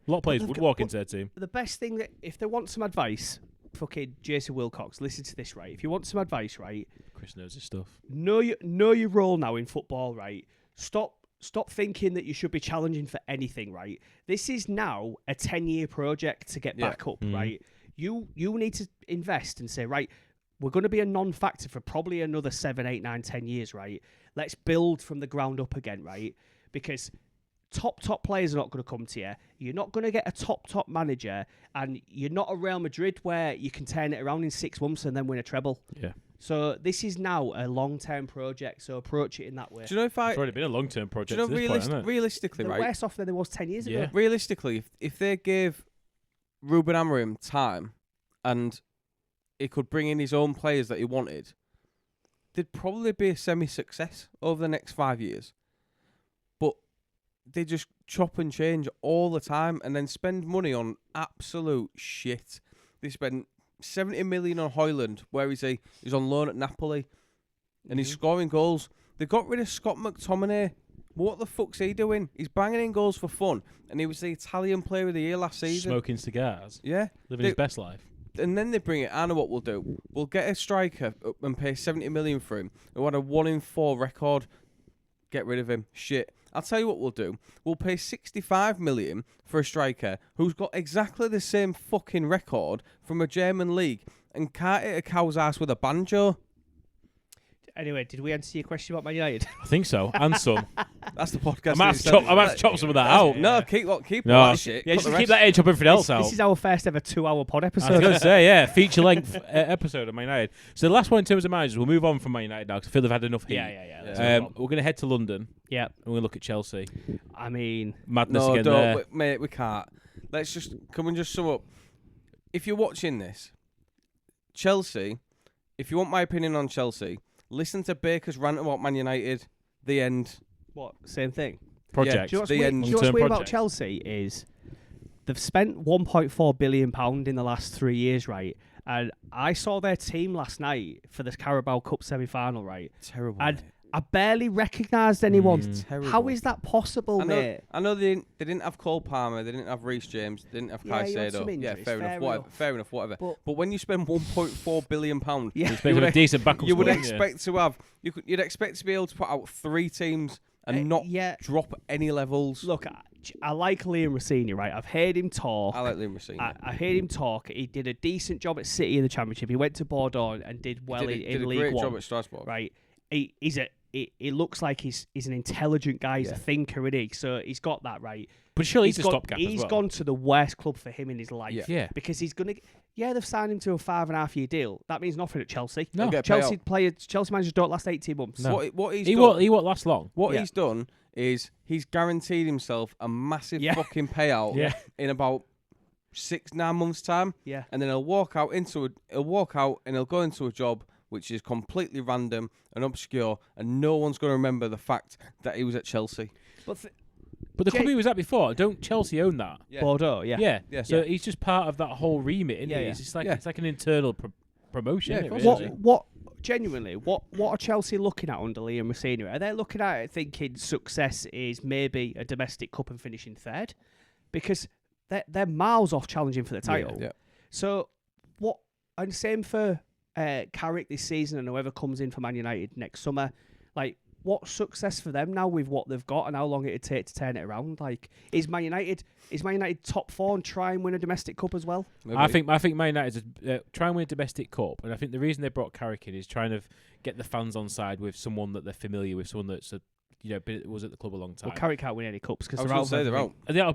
A lot of players would walk into their team. The best thing that, if they want some advice, fucking Jason Wilcox, listen to this, right? If you want some advice, right? Chris knows his stuff. Know your role now in football, right? Stop thinking that you should be challenging for anything, right? This is now a 10-year project to get back up, right? You need to invest and say, right, we're going to be a non-factor for probably another 7, 8, 9, 10 years, right? Let's build from the ground up again, right? Because top players are not going to come to you. You're not going to get a top manager, and you're not a Real Madrid where you can turn it around in 6 months and then win a treble. Yeah. So this is now a long-term project, so approach it in that way. Do you know if It's already been a long-term project do you know at this point, hasn't it? realistically, They're right? worse off than it was 10 years ago. Yeah. Realistically, if they gave Ruben Amorim time and he could bring in his own players that he wanted, there'd probably be a semi-success over the next 5 years. But they just chop and change all the time and then spend money on absolute shit. They spent 70 million on Højlund, where is he? He's on loan at Napoli, and he's scoring goals. They got rid of Scott McTominay. What the fuck's he doing? He's banging in goals for fun, and he was the Italian Player of the Year last season. Smoking cigars. Yeah. Living his best life. And then they bring it. I know what we'll do. We'll get a striker and pay 70 million for him who had a 1-in-4 record. Get rid of him. Shit. I'll tell you what we'll do. We'll pay 65 million for a striker who's got exactly the same fucking record from a German league and can't hit a cow's ass with a banjo. Anyway, did we answer your question about Man United? I think so. And some. That's the podcast. I might have to chop some of that out. No, keep all that shit. Yeah, Cut just the keep rest. that in, chop everything else out. This is our first ever 2-hour pod I was episode. going to say, yeah, feature-length episode of Man United. So the last one in terms of managers, we'll move on from Man United now because I feel they've had enough heat. Yeah. Let's Yeah. move on. We're going to head to London. Yeah. And we'll look at Chelsea. I mean, Madness No, again don't, there. mate. We can't. Can we just sum up? If you're watching this, Chelsea. If you want my opinion on Chelsea, listen to Baker's rant about Man United. The end. what? Same thing. Project. Do you know what's The weird, end. do you know what's weird about Project. Chelsea is they've spent £1.4 billion in the last 3 years, right? And I saw their team last night for the Carabao Cup semi-final, right? Terrible. And mate. I barely recognised anyone. Terrible. How is that possible, mate? I know they didn't have Cole Palmer, they didn't have Reece James, they didn't have Yeah, you had some Caicedo. injuries, fair enough, whatever. But- When you spend £1.4 billion, Yeah. It's been a decent backup you would squad, yeah. expect to have you'd expect to be able to put out 3 teams and not yeah. drop any levels. Look, I like Liam Rossini, right? I've heard him talk. I like Liam Rossini. I heard him talk. He did a decent job at City in the Championship. He went to Bordeaux and did well did in a League great One. job at Strasbourg. Right? He looks like he's an intelligent guy. He's a thinker, isn't he? So he's got that right. But surely he's a stopgap as He's well. gone to the worst club for him in his life. Yeah. Because he's gonna. Yeah, they've signed him to a 5.5-year deal. That means nothing at Chelsea. No. He'll get Chelsea paid Chelsea managers don't last 18 months. No. What he's He done, won't last long. what Yeah. he's done is he's guaranteed himself a massive Yeah. fucking payout Yeah. in about 6-9 months' time, Yeah. and then he'll walk out and he'll go into a job which is completely random and obscure, and no one's going to remember the fact that he was at Chelsea. But But the club he was at before, don't Chelsea own that? Yeah. Bordeaux, yeah. Yeah. So he's just part of that whole remit, isn't Yeah, he? yeah. It's just like Yeah. it's like an internal promotion. Yeah, isn't of it, course really? What genuinely, what are Chelsea looking at under Liam Rossini? Are they looking at it thinking success is maybe a domestic cup and finishing third? Because they're miles off challenging for the title. Yeah. So what? And same for Carrick this season and whoever comes in for Man United next summer. Like, what success for them now with what they've got and how long it'd take to turn it around? Like, is Man United top 4 and try and win a domestic cup as well? Maybe. I think Man United try and win a domestic cup, and I think the reason they brought Carrick in is trying to get the fans on side with someone that they're familiar with, someone that's was at the club a long time. Well, Carrick can't win any cups because I was they're going out. to say they're out.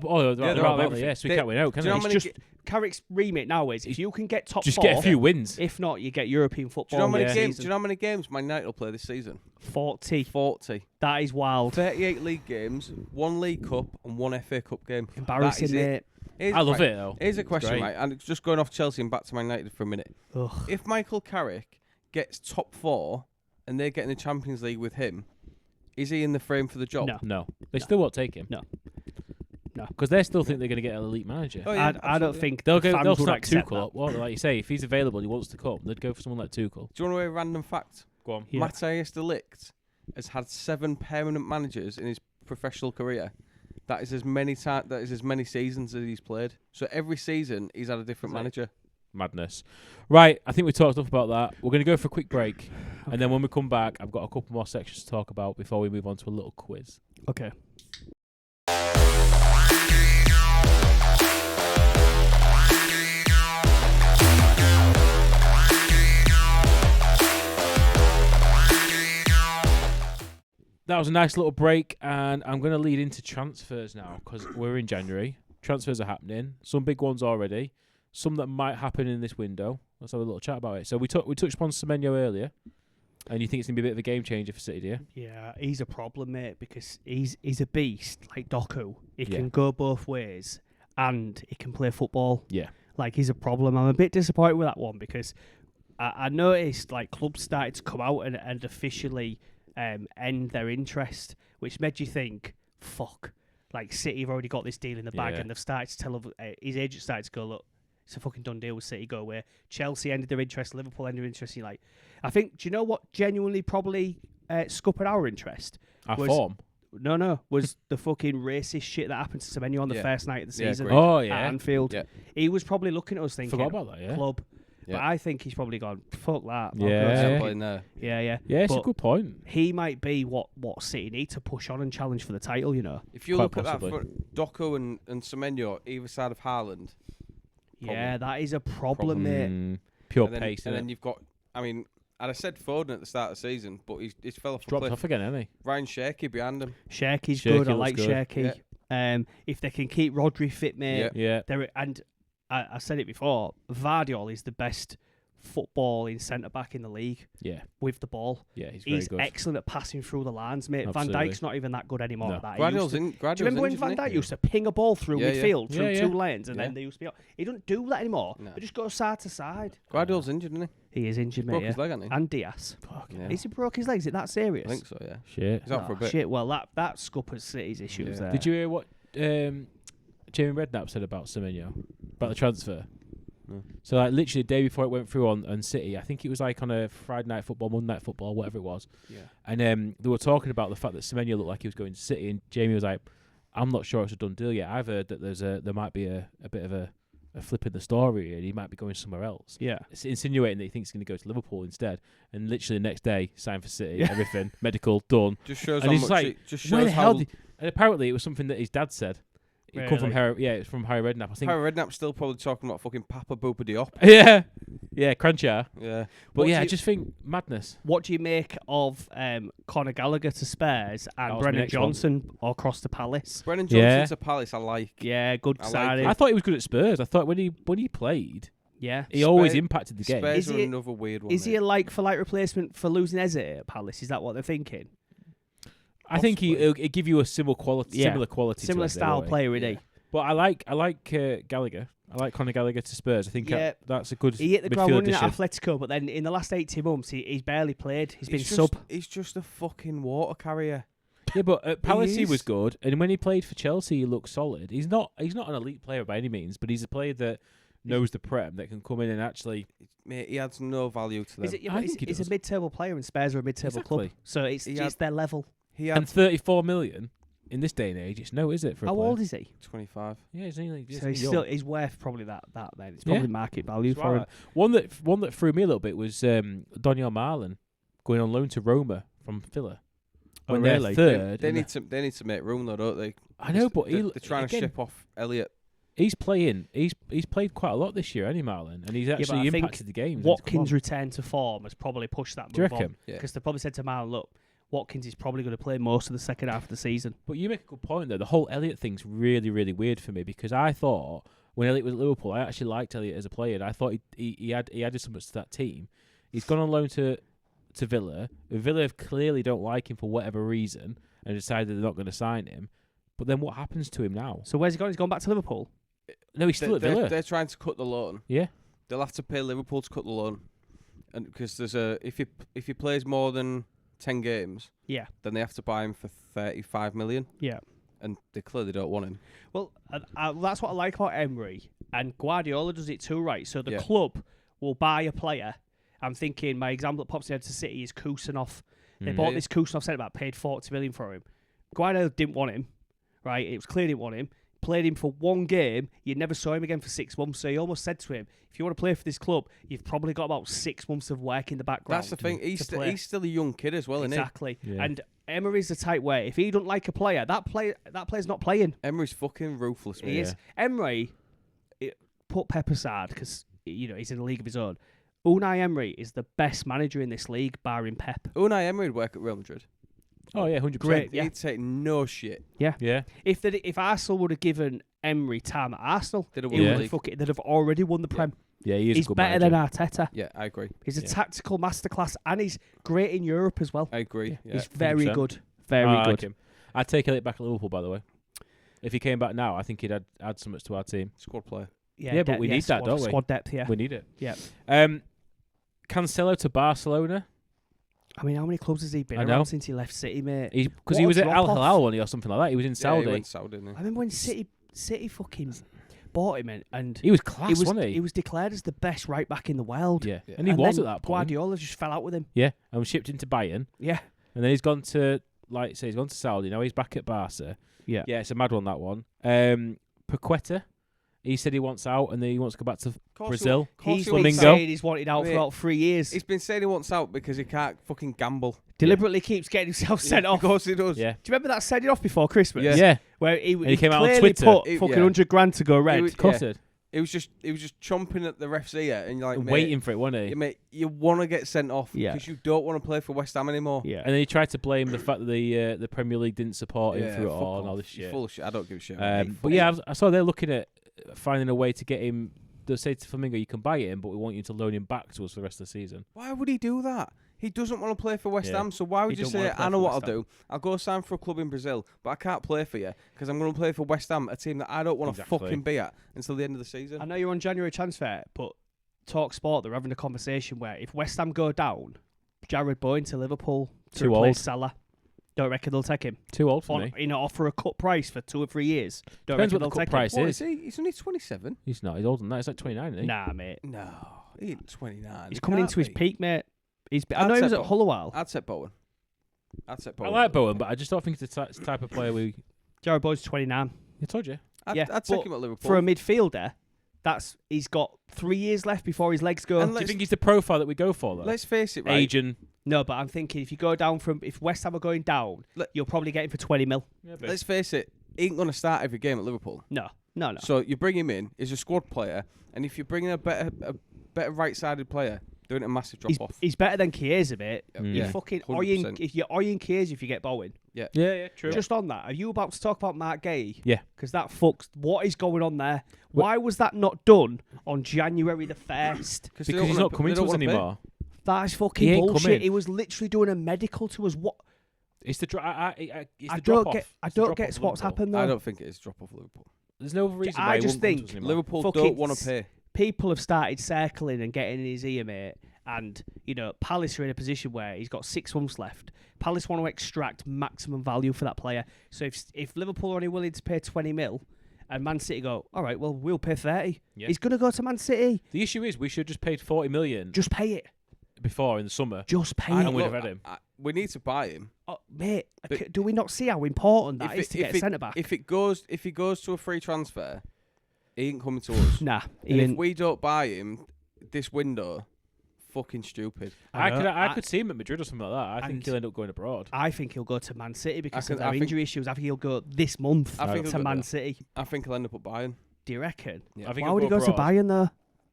They're out of everything. Yeah, so we can't win out, can do you know they? how many It's just Carrick's remit now is if you can get top Just 4, get a few wins. if not, you get European Do football. you know how many next games? Do season. you know how many games Man United will play this season? 40. 40. That is wild. 38 league games, 1 League Cup, and 1 FA Cup game. Embarrassing, That is mate. Here's I a love que- it though. Here's a question, great. right? And it's just going off Chelsea and back to Man United for a minute. Ugh. If Michael Carrick gets top 4 and they're getting the Champions League with him, is he in the frame for the job? No. No, they still won't take him. No. Because they still think they're going to get an elite manager. Oh, yeah, I don't absolutely. think They'll the go. fans They'll would snap accept Tuchel up. Well, like you say, if he's available, he wants to come. They'd go for someone like Tuchel. Do you want to know a random fact? Go on. Yeah. Matthias de Ligt has had 7 permanent managers in his professional career. That is as many seasons as he's played. So every season he's had a different manager. Madness. Right, I think we talked enough about that. We're going to go for a quick break. And then when we come back, I've got a couple more sections to talk about before we move on to a little quiz. Okay. That was a nice little break, and I'm going to lead into transfers now because we're in January. Transfers are happening. Some big ones already. Some that might happen in this window. Let's have a little chat about it. So we touched upon Semenyo earlier, and you think it's going to be a bit of a game changer for City, do you? Yeah, he's a problem, mate, because he's a beast like Doku. He Yeah. can go both ways, and he can play football. Yeah. Like, he's a problem. I'm a bit disappointed with that one because I noticed like clubs started to come out and officially end their interest, which made you think, fuck, like City have already got this deal in the bag, Yeah. and they've started to tell his agent started to go, look, it's a fucking done deal with City, go away. Chelsea ended their interest, Liverpool ended their interest. You're like, I think, do you know what genuinely probably scuppered our interest? Our Was- form. Was the fucking racist shit that happened to Semenyo on the Yeah. first night of the Yeah, season great. Oh, at yeah. Anfield. Yeah. He was probably looking at us thinking, Forgot about that, yeah. club, But I think he's probably gone, fuck that. Yeah. Yeah. Yeah, it's a But good point. he might be what City need to push on and challenge for the title, you know. If you Quite look possibly. at that front, Doku and Semenyo either side of Haaland. Yeah, that is a problem, mate. Pure and then, pace. And then you've got, I mean, I'd have said Foden at the start of the season, but he's fell off a dropped cliff. off again, hasn't he? Ryan Shaky behind him. Shaky's Shaky good. I looks like good. Shaky. If they can keep Rodri fit, mate. Yeah. And I said it before, Vardiol is the best footballing centre-back in the league Yeah. with the ball. Yeah, he's very He's good. excellent at passing through the lines, mate. Absolutely. Van Dijk's not even that good anymore No. at that. Guardiola's Do you remember when Van Dijk used to ping a ball through midfield through Yeah, 2 lanes and Yeah. then they used to be... He doesn't do that anymore. No. They just go side to side. Guardiola's injured, isn't he? He is injured, mate. Broke his leg, hasn't he? And Diaz. Yeah. Is he broke his leg? Is it that serious? I think so, yeah. Shit. He's out for a bit. Shit, well, that scuppers City's issues Yeah. there. Did you hear what Jamie Redknapp said about Semenyo? About the transfer? No. So, like, literally the day before it went through on City, I think it was like on a Friday night football, Monday night football, whatever it was. Yeah. And they were talking about the fact that Semenyo looked like he was going to City, and Jamie was like, I'm not sure it's a done deal yet. I've heard that there might be a bit of a flip in the story, and he might be going somewhere else. Yeah. It's insinuating that he thinks he's going to go to Liverpool instead. And literally the next day, signed for City, everything, medical, done. Just shows And how he's much. like, Just Where shows the hell how. and apparently it was something that his dad said. It come from Really? Harry, it's from Harry Redknapp. I think. Harry Redknapp's still probably talking about fucking Papa Boopa Diop. yeah, Cruncher. Yeah. But What yeah, do I you- just think madness. What do you make of Conor Gallagher to Spurs That and was my Brennan next one. Johnson across to Palace? Brennan Yeah. Johnson to Palace, I like. Yeah, good I like signing. I thought he was good at Spurs. I thought when he played, Yeah. he always Spurs- impacted the game. Spurs Is are he- another weird one. Is he mate. a like-for-like replacement for losing Eze at Palace? Is that what they're thinking? I think Possibly. he'll give you a similar quality. Yeah. Similar quality. Similar to Eze, style won't he? player, isn't Yeah. he? But I like Gallagher. I like Conor Gallagher to Spurs. I think Yeah. that's a good He hit the ground midfield running at addition. Atletico, but then in the last 18 months, he's barely played. He's been just, sub. He's just a fucking water carrier. Yeah, but at Palace he was is. good, and when he played for Chelsea, he looked solid. He's not an elite player by any means, but he's a player that knows the Prem, that can come in and actually. Mate, he adds no value to them. Is it, yeah, I but think he he's a does. mid-table player, and Spurs are a mid-table club, Exactly. so it's He it's their level. He And adds 34 million in this day and age, it's no, is it for a How player? old is he? 25. Yeah, he's only So he's young. still he's worth probably that then. It's Yeah. probably market value That's for him. right. One that threw me a little bit was Daniel Marlin going on loan to Roma from Villa. Oh, When they're really? third. They in need to make room though, don't they? I know, but they're trying to again, ship off Elliot. He's playing. He's played quite a lot this year, hasn't he, Marlin? And he's but actually I think impacted the game. Watkins' return to form has probably pushed that Do you move on. reckon? Yeah. Because they probably said to Marlon, look, Watkins is probably going to play most of the second half of the season. But you make a good point there. The whole Elliot thing's really, really weird for me because I thought when Elliot was at Liverpool, I actually liked Elliot as a player. And I thought he added so much to that team. He's gone on loan to Villa. Villa clearly don't like him for whatever reason and decided they're not going to sign him. But then what happens to him now? So where's he gone? He's gone back to Liverpool? No, he's still at Villa. They're trying to cut the loan. Yeah. They'll have to pay Liverpool to cut the loan, and because there's if he plays more than 10 games, Yeah. then they have to buy him for 35 million, Yeah. and they clearly don't want him. Well, that's what I like about Emery. And Guardiola does it too, right? So the Yeah. club will buy a player. I'm thinking my example that pops into City is Kusanov. They Mm. bought Yeah. this Kusanov centre back, paid 40 million for him. Guardiola didn't want him, right? It was clear he didn't want him. Played him for one game. You never saw him again for 6 months. So he almost said to him, if you want to play for this club, you've probably got about 6 months of work in the background. That's the thing. to He's play. still a young kid as well, isn't he? Exactly. Yeah. And Emery's the type where if he don't like a player, that player's not playing. Emery's fucking ruthless, He mate. is. Emery, put Pep aside because he's in a league of his own. Unai Emery is the best manager in this league, barring Pep. Unai Emery would work at Real Madrid. Oh yeah, 100%. Great. Yeah. He'd take no shit. Yeah. If Arsenal would have given Emery time at Arsenal, They'd have he won would the have league. they'd have already won the Yeah. Prem. Yeah, he is He's a good better manager. than Arteta. Yeah, I agree. He's a Yeah. tactical masterclass, and he's great in Europe as well. I agree. Yeah. He's very 100%. good. Very I good. like him. I'd take Elliot back at Liverpool, by the way. If he came back now, I think he'd add so much to our team. Squad player. Yeah, but we need that, don't we? Squad depth, yeah. We need it. Yeah. Cancelo to Barcelona. I mean, how many clubs has he been I know. around since he left City, mate? Because What he a was at Al drop-off. Hilal, wasn't he, or something like that. He was in Yeah, Saudi. he went Saudi, didn't he? I remember when City fucking bought him in, and He was class, he was wasn't he? he was declared as the best right back in the world. Yeah. Yeah. And he was then at that point. Guardiola just fell out with him. Yeah, and was shipped into Bayern. Yeah. And then he's gone to, like, say, he's gone to Saudi. Now he's back at Barca. Yeah. Yeah, it's a mad one, that one. Paqueta, he said he wants out and then he wants to go back to Brazil. He's been Flamingo. saying he's wanted out for Mate, about 3 years. He's been saying he wants out because he can't fucking gamble. Deliberately keeps getting himself sent off. Of course he does. Yeah. Do you remember that sending off before Christmas? Yeah. Where he he came out on clearly Twitter. put He- fucking yeah. 100 grand to go red. was- Of course Yeah. it. He was just chomping at the ref's ear, and you're like, mate, Waiting for it, wasn't he? yeah, mate, you want to get sent off Yeah. because you don't want to play for West Ham anymore. Yeah. And then he tried to blame the fact that the Premier League didn't support him through it fuck all and all off. this You're shit. full of shit. I don't give a shit. mate. But yeah, I saw they're looking at finding a way to get him. They'll say to Flamingo, you can buy him, but we want you to loan him back to us for the rest of the season. Why would he do that? He doesn't want to play for West Yeah. Ham, so why would He you don't say, wanna play I know for what I'll West Ham. do. I'll go sign for a club in Brazil, but I can't play for you because I'm going to play for West Ham, a team that I don't want to Exactly. fucking be at until the end of the season. I know you're on January transfer, but Talk Sport, they're having a conversation where if West Ham go down, Jared Bowen to Liverpool to Too replace old. Salah. Don't reckon they'll take him. Too old for On, me. you know, offer a cut price for 2 or 3 years. Don't Depends reckon what the they'll cut take price him. What is. is he? He's only 27. He's not. He's older than that. He's like 29, isn't he? Nah, mate. No, he ain't 29. He's He coming can't into his be. peak, mate. I I'd know he say was at Bowen. Hull a while. I'd set Bowen. I like Bowen, but I just don't think it's the type of player we. Jared Bowen's 29. I told you. I'd Yeah, take but him at Liverpool. For a midfielder, he's got 3 years left before his legs go. And Do you think he's the profile that we go for, though? Let's face it, right? Asian. No, but I'm thinking if you go down if West Ham are going down, you'll probably get him for 20 mil. Yeah, Let's face it, he ain't going to start every game at Liverpool. No. So you bring him in, he's a squad player, and if you bring in a better right-sided player, they're in a massive drop-off. He's better than Chiesa, mate. Mm. You Yeah, fucking 100%. if you're Orion Chiesa if you get Bowen. Yeah, true. Just on that, are you about to talk about Mark Gay? Yeah. Because that fucks. What is going on there? Why was that not done on January the 1st? Because he's not coming to us anymore. That is He fucking ain't bullshit. coming. He was literally doing a medical to us. What? It's the drop. I don't get. I don't get what's happened though. I don't think it is drop-off Liverpool. There's no reason I why he just won't come to think us anymore. Liverpool Fucking don't want to pay. People have started circling and getting in his ear, mate. And, Palace are in a position where he's got 6 months left. Palace want to extract maximum value for that player. So if Liverpool are only willing to pay 20 mil and Man City go, all right, well, we'll pay 30. Yeah. He's going to go to Man City. The issue is we should just paid 40 million Just pay it. before in the summer. Just pay And it. we'd Look, have had him. we need to buy him. Oh, mate, But- do we not see how important that is to If get a centre-back? If he goes to a free transfer, he ain't coming to us. Nah. And if we don't buy him this window, fucking stupid. I could see him at Madrid or something like that. I think And- he'll end up going abroad. I think he'll go to Man City because I of their think- injury issues. I think he'll go this month I think he'll to go Man there. City. I think he'll end up at Bayern. Do you reckon? Yeah. I think Why he'll would he go to abroad. Bayern though?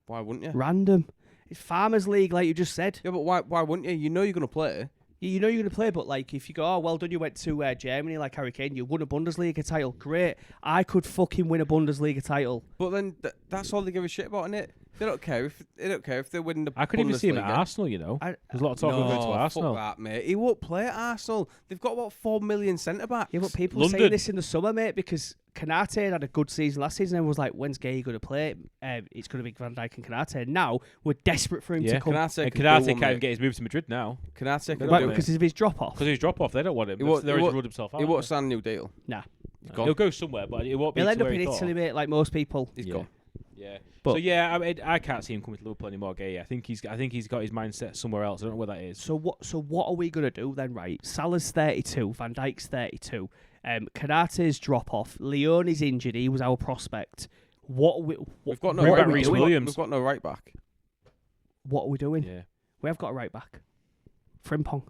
Why wouldn't you? Random. It's Farmers League, like you just said. Yeah, but why wouldn't you? You know you're going to play. You know you're going to play, but like if you go, oh, well done, you went to Germany like Harry Kane, you won a Bundesliga title. Great. I could fucking win a Bundesliga title. But then that's all they give a shit about, innit? They don't care if they win the I could even see him at Bundesliga. Arsenal, you know. I- There's a lot of talk about going to Arsenal. Fuck that, mate. He won't play at Arsenal. They've got about 4 million centre backs. Yeah, but people say London. this in the summer, mate, because Konate had a good season last season and was like, when's Gay going to play? It's going to be Van Dijk and Konate. Now, we're desperate for him Yeah, to come. Konate And can Konate do one, can't mate. even get his move to Madrid now. Konate can Right, do it. Because of his drop-off. Because he's drop off. They don't want him. He won't- They've he already won't- ruled himself out. He won't sign a new deal. Nah. He's gone. He'll go somewhere, but it won't be He'll to end up where in he Italy, thought. mate, like most people. He's Yeah. gone. Yeah. But- So yeah, I can't see him coming to Liverpool anymore. Gay. I think he's got his mindset somewhere else. I don't know where that is. So what are we going to do then, right? Salah's 32, Van Dijk's 32, Konate's drop off, Leon is injured, he was our prospect. We've got no Bring right back back. Reece Williams. We've got no right back. What are we doing? Yeah. We have got a right back. Frimpong.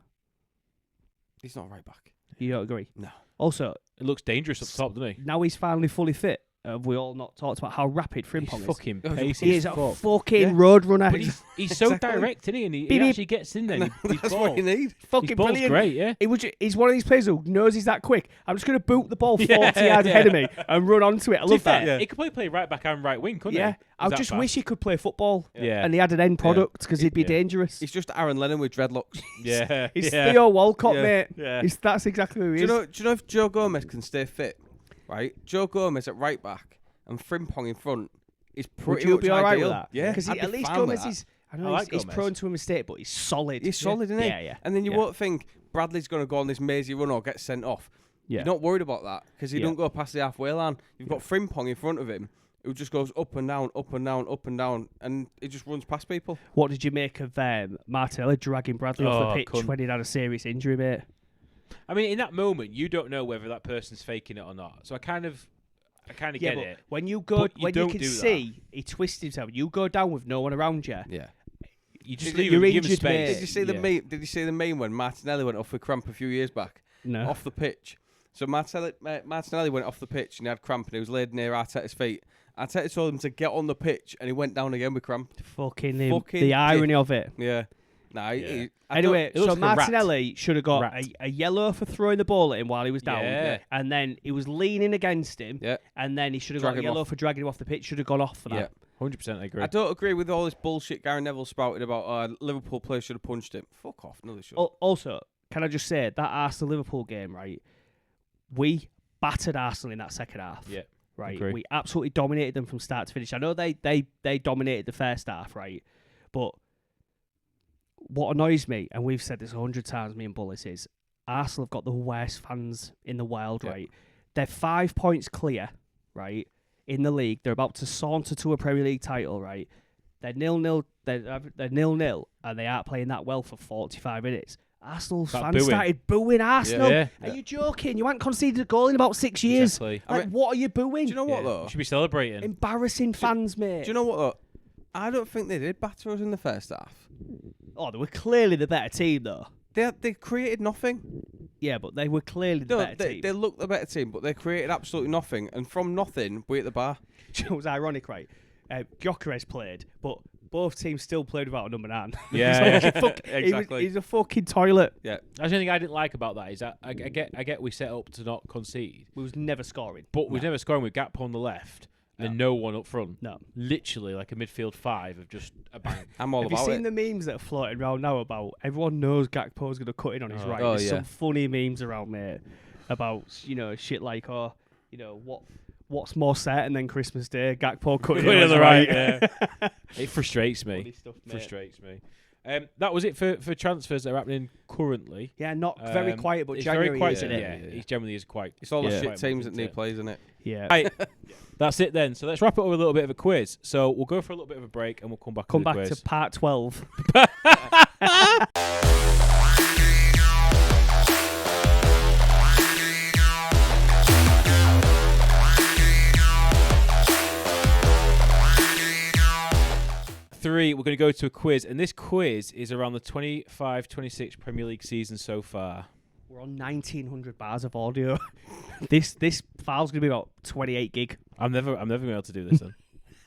He's not a right back. You don't agree? No. Also, It looks dangerous up top, doesn't he? now he's finally fully fit. Have we all not talked about how rapid Frimpong He's is? fucking He pacey He as is a fuck. fucking Yeah. road runner. But he's so Exactly. direct, isn't he? And he Beep, beep. actually gets in there. His That's ball. what you need. fucking His ball's brilliant. great, yeah. He's one of these players who knows he's that quick. I'm just going to boot the ball 40 Yeah, yards yeah. ahead of me and run onto it. I To be love fair, that. he could play right back and right wing, couldn't Yeah. he? I He's that just fast. wish he could play football Yeah. and he had an end product because he'd be Yeah. dangerous. He's just Aaron Lennon with dreadlocks. Yeah. He's yeah. Theo Walcott, Yeah. mate. Yeah. That's exactly who he Do is. you know if Joe Gomez can stay fit, right? Joe Gomez at right back and Frimpong in front is Would pretty you much be all right ideal. with that? Yeah, Because I'd be at least fine with Gomez that. is. I know I like he's Gomez. prone to a mistake, but he's solid. He's solid, isn't he? Yeah, yeah. And then you Yeah. won't think Bradley's going to go on this mazy run or get sent off. Yeah. You're not worried about that because he Yeah. don't go past the halfway line. You've got Frimpong in front of him who just goes up and down, up and down, up and down, and he just runs past people. What did you make of Martinelli dragging Bradley off Oh, the pitch cunt. when he'd had a serious injury, mate? I mean, in that moment, you don't know whether that person's faking it or not. So I kind of, I kind of Yeah, get but it. when you go, But you when you don't can do that. see he twists himself, you go down with no one around you. Yeah. You just You're leave him, give him injured, space. mate. Did you see the meme? Did you see the meme when Martinelli went off with cramp a few years back No. off the pitch? So Martinelli went off the pitch and he had cramp and he was laid near Arteta's feet. Arteta told him to get on the pitch and he went down again with cramp. Fucking Fucking irony of it. Yeah. Nah. Yeah. Anyway, it looks so like a rat. Martinelli should have got Rat. a yellow for throwing the ball at him while he was down. Yeah. And then he was leaning against him. Yeah. And then he should have Drag got a him yellow off. for dragging him off the pitch. Should have gone off for that. Yeah. 100% I agree. I don't agree with all this bullshit Gary Neville spouted about Liverpool players should have punched him. Fuck off. No, they shouldn't. Also, can I just say that Arsenal-Liverpool game, right? We battered Arsenal in that second half. Yeah. Right. Agree. We absolutely dominated them from start to finish. I know they dominated the first half, right? But what annoys me, and we've said this 100 times, me and Bullis, is Arsenal have got the worst fans in the world, Yeah. right? They're 5 points clear, right, in the league. They're about to saunter to a Premier League title, right? They're 0-0. They're 0-0, and they aren't playing that well for 45 minutes. Arsenal Start fans booing. started booing Arsenal. Yeah. Are you joking? You haven't conceded a goal in about 6 years. Exactly. Like, what are you booing? Do you know what though? You should be celebrating. Embarrassing fans, mate. Do you know what though? I don't think they did batter us in the first half. Oh, they were clearly the better team, though. They created nothing. Yeah, but they were clearly the No, better team. they looked the better team, but they created absolutely nothing. And from nothing, we at the bar. It was ironic, right? Gyökeres played, but both teams still played without a number 9. Yeah, exactly. He's a fucking toilet. Yeah. That's the only thing I didn't like about that is that I get we set up to not concede, We was never scoring. but we've never scoring with Gakpo on the left and no one up front. No. Literally like a midfield 5 of just a bang. I'm all Have you about seen it. the memes that are floating around now about everyone knows Gakpo's going to cut in on his right? Oh, There's yeah. some funny memes around, mate, about, shit like, what's more certain than Christmas Day? Gakpo cutting in on his right. Yeah. It frustrates me. Funny stuff, mate. Frustrates me. That was it for transfers that are happening currently. Yeah, not very quiet, but it's January, very quiet, isn't yeah, it? It generally is quite. It's all the Yeah. shit quite teams much that need into it. plays, isn't it? Yeah. Right, that's it then. So let's wrap it up with a little bit of a quiz. So we'll go for a little bit of a break and we'll come back. Come with the back quiz. to part 12. Three, we're going to go to a quiz, and this quiz is around the 25-26 Premier League season so far. We're on 1,900 bars of audio. This file's going to be about 28 gig. I'm never going to be able to do this then.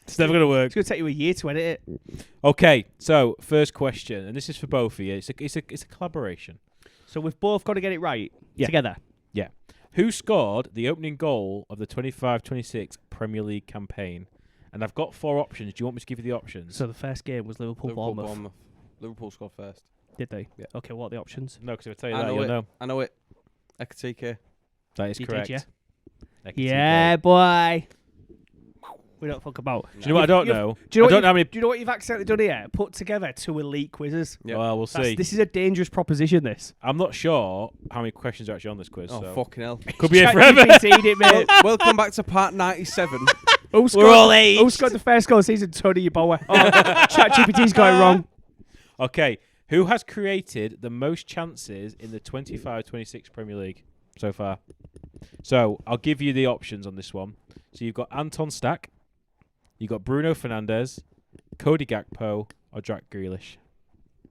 It's never going to work. It's going to take you a year to edit it. Okay, so first question, and this is for both of you. It's a collaboration. So we've both got to get it right Yeah. together. Yeah. Who scored the opening goal of the 25-26 Premier League campaign? And I've got 4 options. Do you want me to give you the options? So the first game was Liverpool-Bournemouth. Liverpool scored first. Did they? Yeah. Okay, what are the options? No, because if I tell you I that, know you'll it. know. I know it. Ekatike. That is You correct. did, Ekatike. Yeah, boy. We don't fuck about. Do you know what I don't You've- know? Do you know, I don't know how many. do you know what you've accidentally done here? Put together 2 elite quizzes. Yeah. Well, we'll see. This is a dangerous proposition, this. I'm not sure how many questions are actually on this quiz. Oh, so. fucking hell. Could be here forever. ChatGPT'd it, mate. Welcome back to part 97. Who scored, all aged. Who scored the first goal of the season? Tony Yeboah. Oh, ChatGPT's got it wrong. Okay, who has created the most chances in the 25-26 Premier League so far? So I'll give you the options on this one. So you've got Anton Stack, you've got Bruno Fernandes, Cody Gakpo, or Jack Grealish.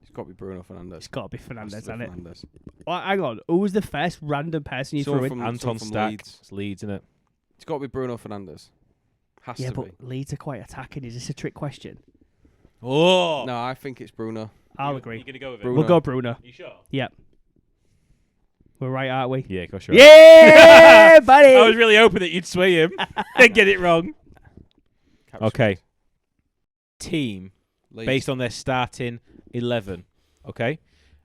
It's got to be Bruno Fernandes. It's got to be Fernandes, Has to hasn't be it? Fernandes. Oh, hang on. Who was the first random person you Someone threw in? from- Anton from Stack. Leeds. It's Leeds, isn't it? It's got to be Bruno Fernandes. Has Yeah, to but be. Leeds are quite attacking. Is this a trick question? Oh, No, I think it's Bruno. I'll You're agree. going to go with it? Bruno. We'll go Bruno. You sure? Yep. We're right, aren't we? Yeah, of course you're. Yeah, buddy. I was really hoping that you'd sway him and get it wrong. Okay. Team Leeds. based on their starting 11. Okay?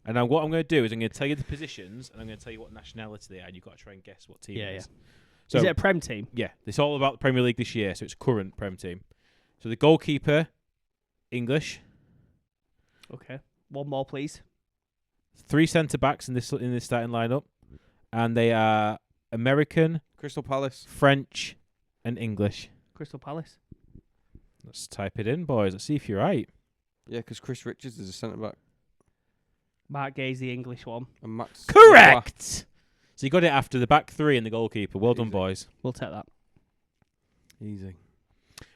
And now what I'm going to do is I'm going to tell you the positions and I'm going to tell you what nationality they are, and you've got to try and guess what team Yeah, it yeah. is. So, Is it a Prem team? yeah, it's all about the Premier League this year, so it's current Prem team. So the goalkeeper, English. Okay. One more, please. 3 centre-backs in this starting lineup. And they are American, Crystal Palace. French, and English. Crystal Palace. Let's type it in, boys. Let's see if you're right. Yeah, because Chris Richards is a centre back. Mark Gay's the English one. And Max. Correct! So you got it after the back 3 and the goalkeeper. Well done, Easy. boys. We'll take that. Easy.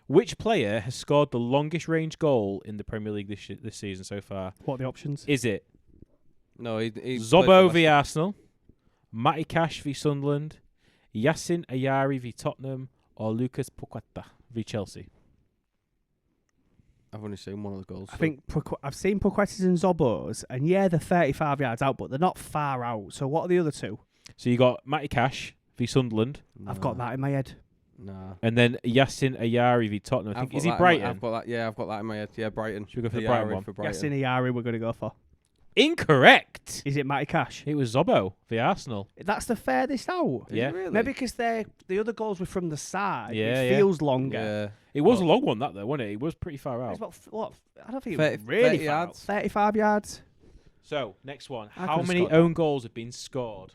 Which player has scored the longest range goal in the Premier League this season so far? What are the options? Is it No, he Zobo v Arsenal, Matty Cash v Sunderland, Yassin Ayari v Tottenham, or Lucas Paqueta v Chelsea? I've only seen one of the goals. I think I've seen Paquetas and Zobos, and yeah, they're 35 yards out, but they're not far out. So what are the other two? So you got Matty Cash v Sunderland, I've got that in my head. Nah. and then Yassin Ayari v Tottenham. I think is he Brighton? I've got that. Yeah, I've got that in my head. Yeah, Brighton. Should we go for the Brighton Ayari one? For Brighton. Yassin Ayari we're going to go for. Incorrect. Is it Matty Cash? It was Zobo v Arsenal. That's the furthest out. Is it Yeah. really? Maybe because the other goals were from the side. Yeah, it yeah. feels longer. Yeah. It was a long one, that though, wasn't it? It was pretty far It's out. about what? I don't think 30 it was really 30 far out. yards. 35 yards. So next one. I How could've many scored own goals have been scored?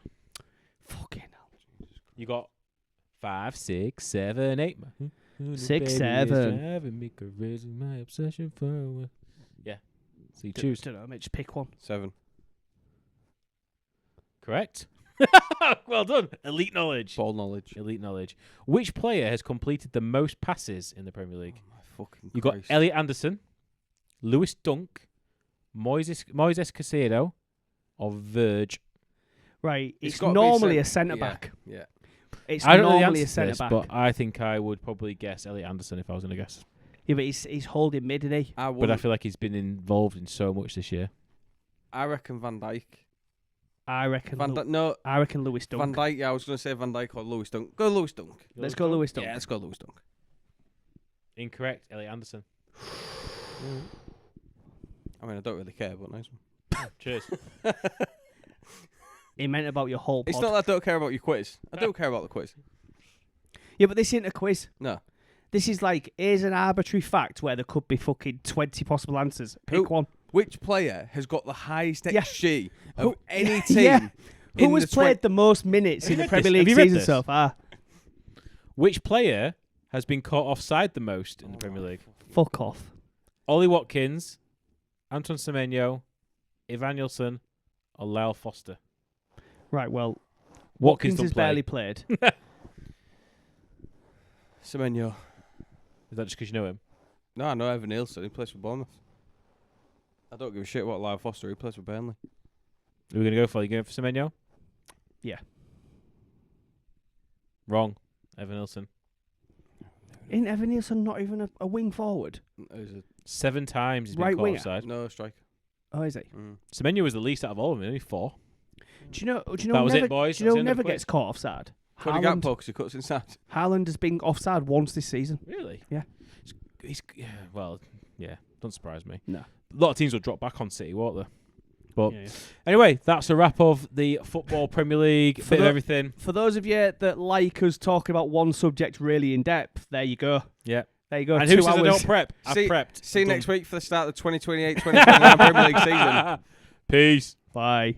Fucking hell. You got 5, 6, 7, 8. 6, 7. Driving me crazy, my obsession for. Yeah. So you choose. Don't know. Mate, just pick one. 7. Correct. Well done. Elite knowledge. Ball knowledge. Elite knowledge. Which player has completed the most passes in the Premier League? Oh my fucking You got Christ. Elliot Anderson, Lewis Dunk, Moises Caicedo, or Verge. Right. It's It's gotta be normally a cent- centre yeah, back. Yeah. It's I don't know the normally a answer to centre this, back. but I think I would probably guess Elliot Anderson if I was going to guess. Yeah, but he's holding mid, isn't he? But I feel like he's been involved in so much this year. I reckon Van Dijk. I reckon. I reckon Lewis Dunk. Van Dijk. Yeah, I was going to say Van Dijk or Lewis Dunk. Go Lewis Dunk. Let's go Lewis Dunk. Yeah, let's go Lewis Dunk. Incorrect. Elliot Anderson. I mean, I don't really care, but nice one. Cheers. He meant about your whole pod. It's not that I don't care about your quiz. I do care about the quiz. Yeah, but this isn't a quiz. No. This is like, here's an arbitrary fact where there could be fucking 20 possible answers. Pick one. Which player has got the highest Yeah. XG of Who- any team? Yeah. Who in has the played the most minutes in the read Premier this? League Have you read season this? so far? Which player has been caught offside the most in the Premier League? Fuck off. Ollie Watkins, Anton Semenyo, Ivan Nilsson, or Lyle Foster? Right, well, Watkins Watkins has don't play. barely played. Semenyo. Is that just because you know him? No, I know Evan Nielsen. He plays for Bournemouth. I don't give a shit about Lyle Foster. He plays for Burnley. Who are we going to go for? You going for Semenyo? Yeah. Wrong. Evan Nilsson. Isn't Evan Nielsen not even a wing forward? Is it? 7 times he's been Right caught winger? offside. No, striker. Oh, is he? Semenyo was the least out of all of them. Only 4. Do you know? That was never, it, boys. Do you know That's the end of never the gets caught offside? Cody Gakpo, because he cuts inside. Haaland has been offside once this season. Really? Yeah. Yeah. Don't surprise me. No. A lot of teams will drop back on City, won't they? But Yeah. anyway, that's a wrap of the Football Premier League. For Bit of the- everything. For those of you that like us talking about one subject really in depth, there you go. Yeah. There you go. And 2 who says I hours. don't prep? I've See- prepped. See you I've next done. week for the start of the 2028-2029 Premier League season. Peace. Bye.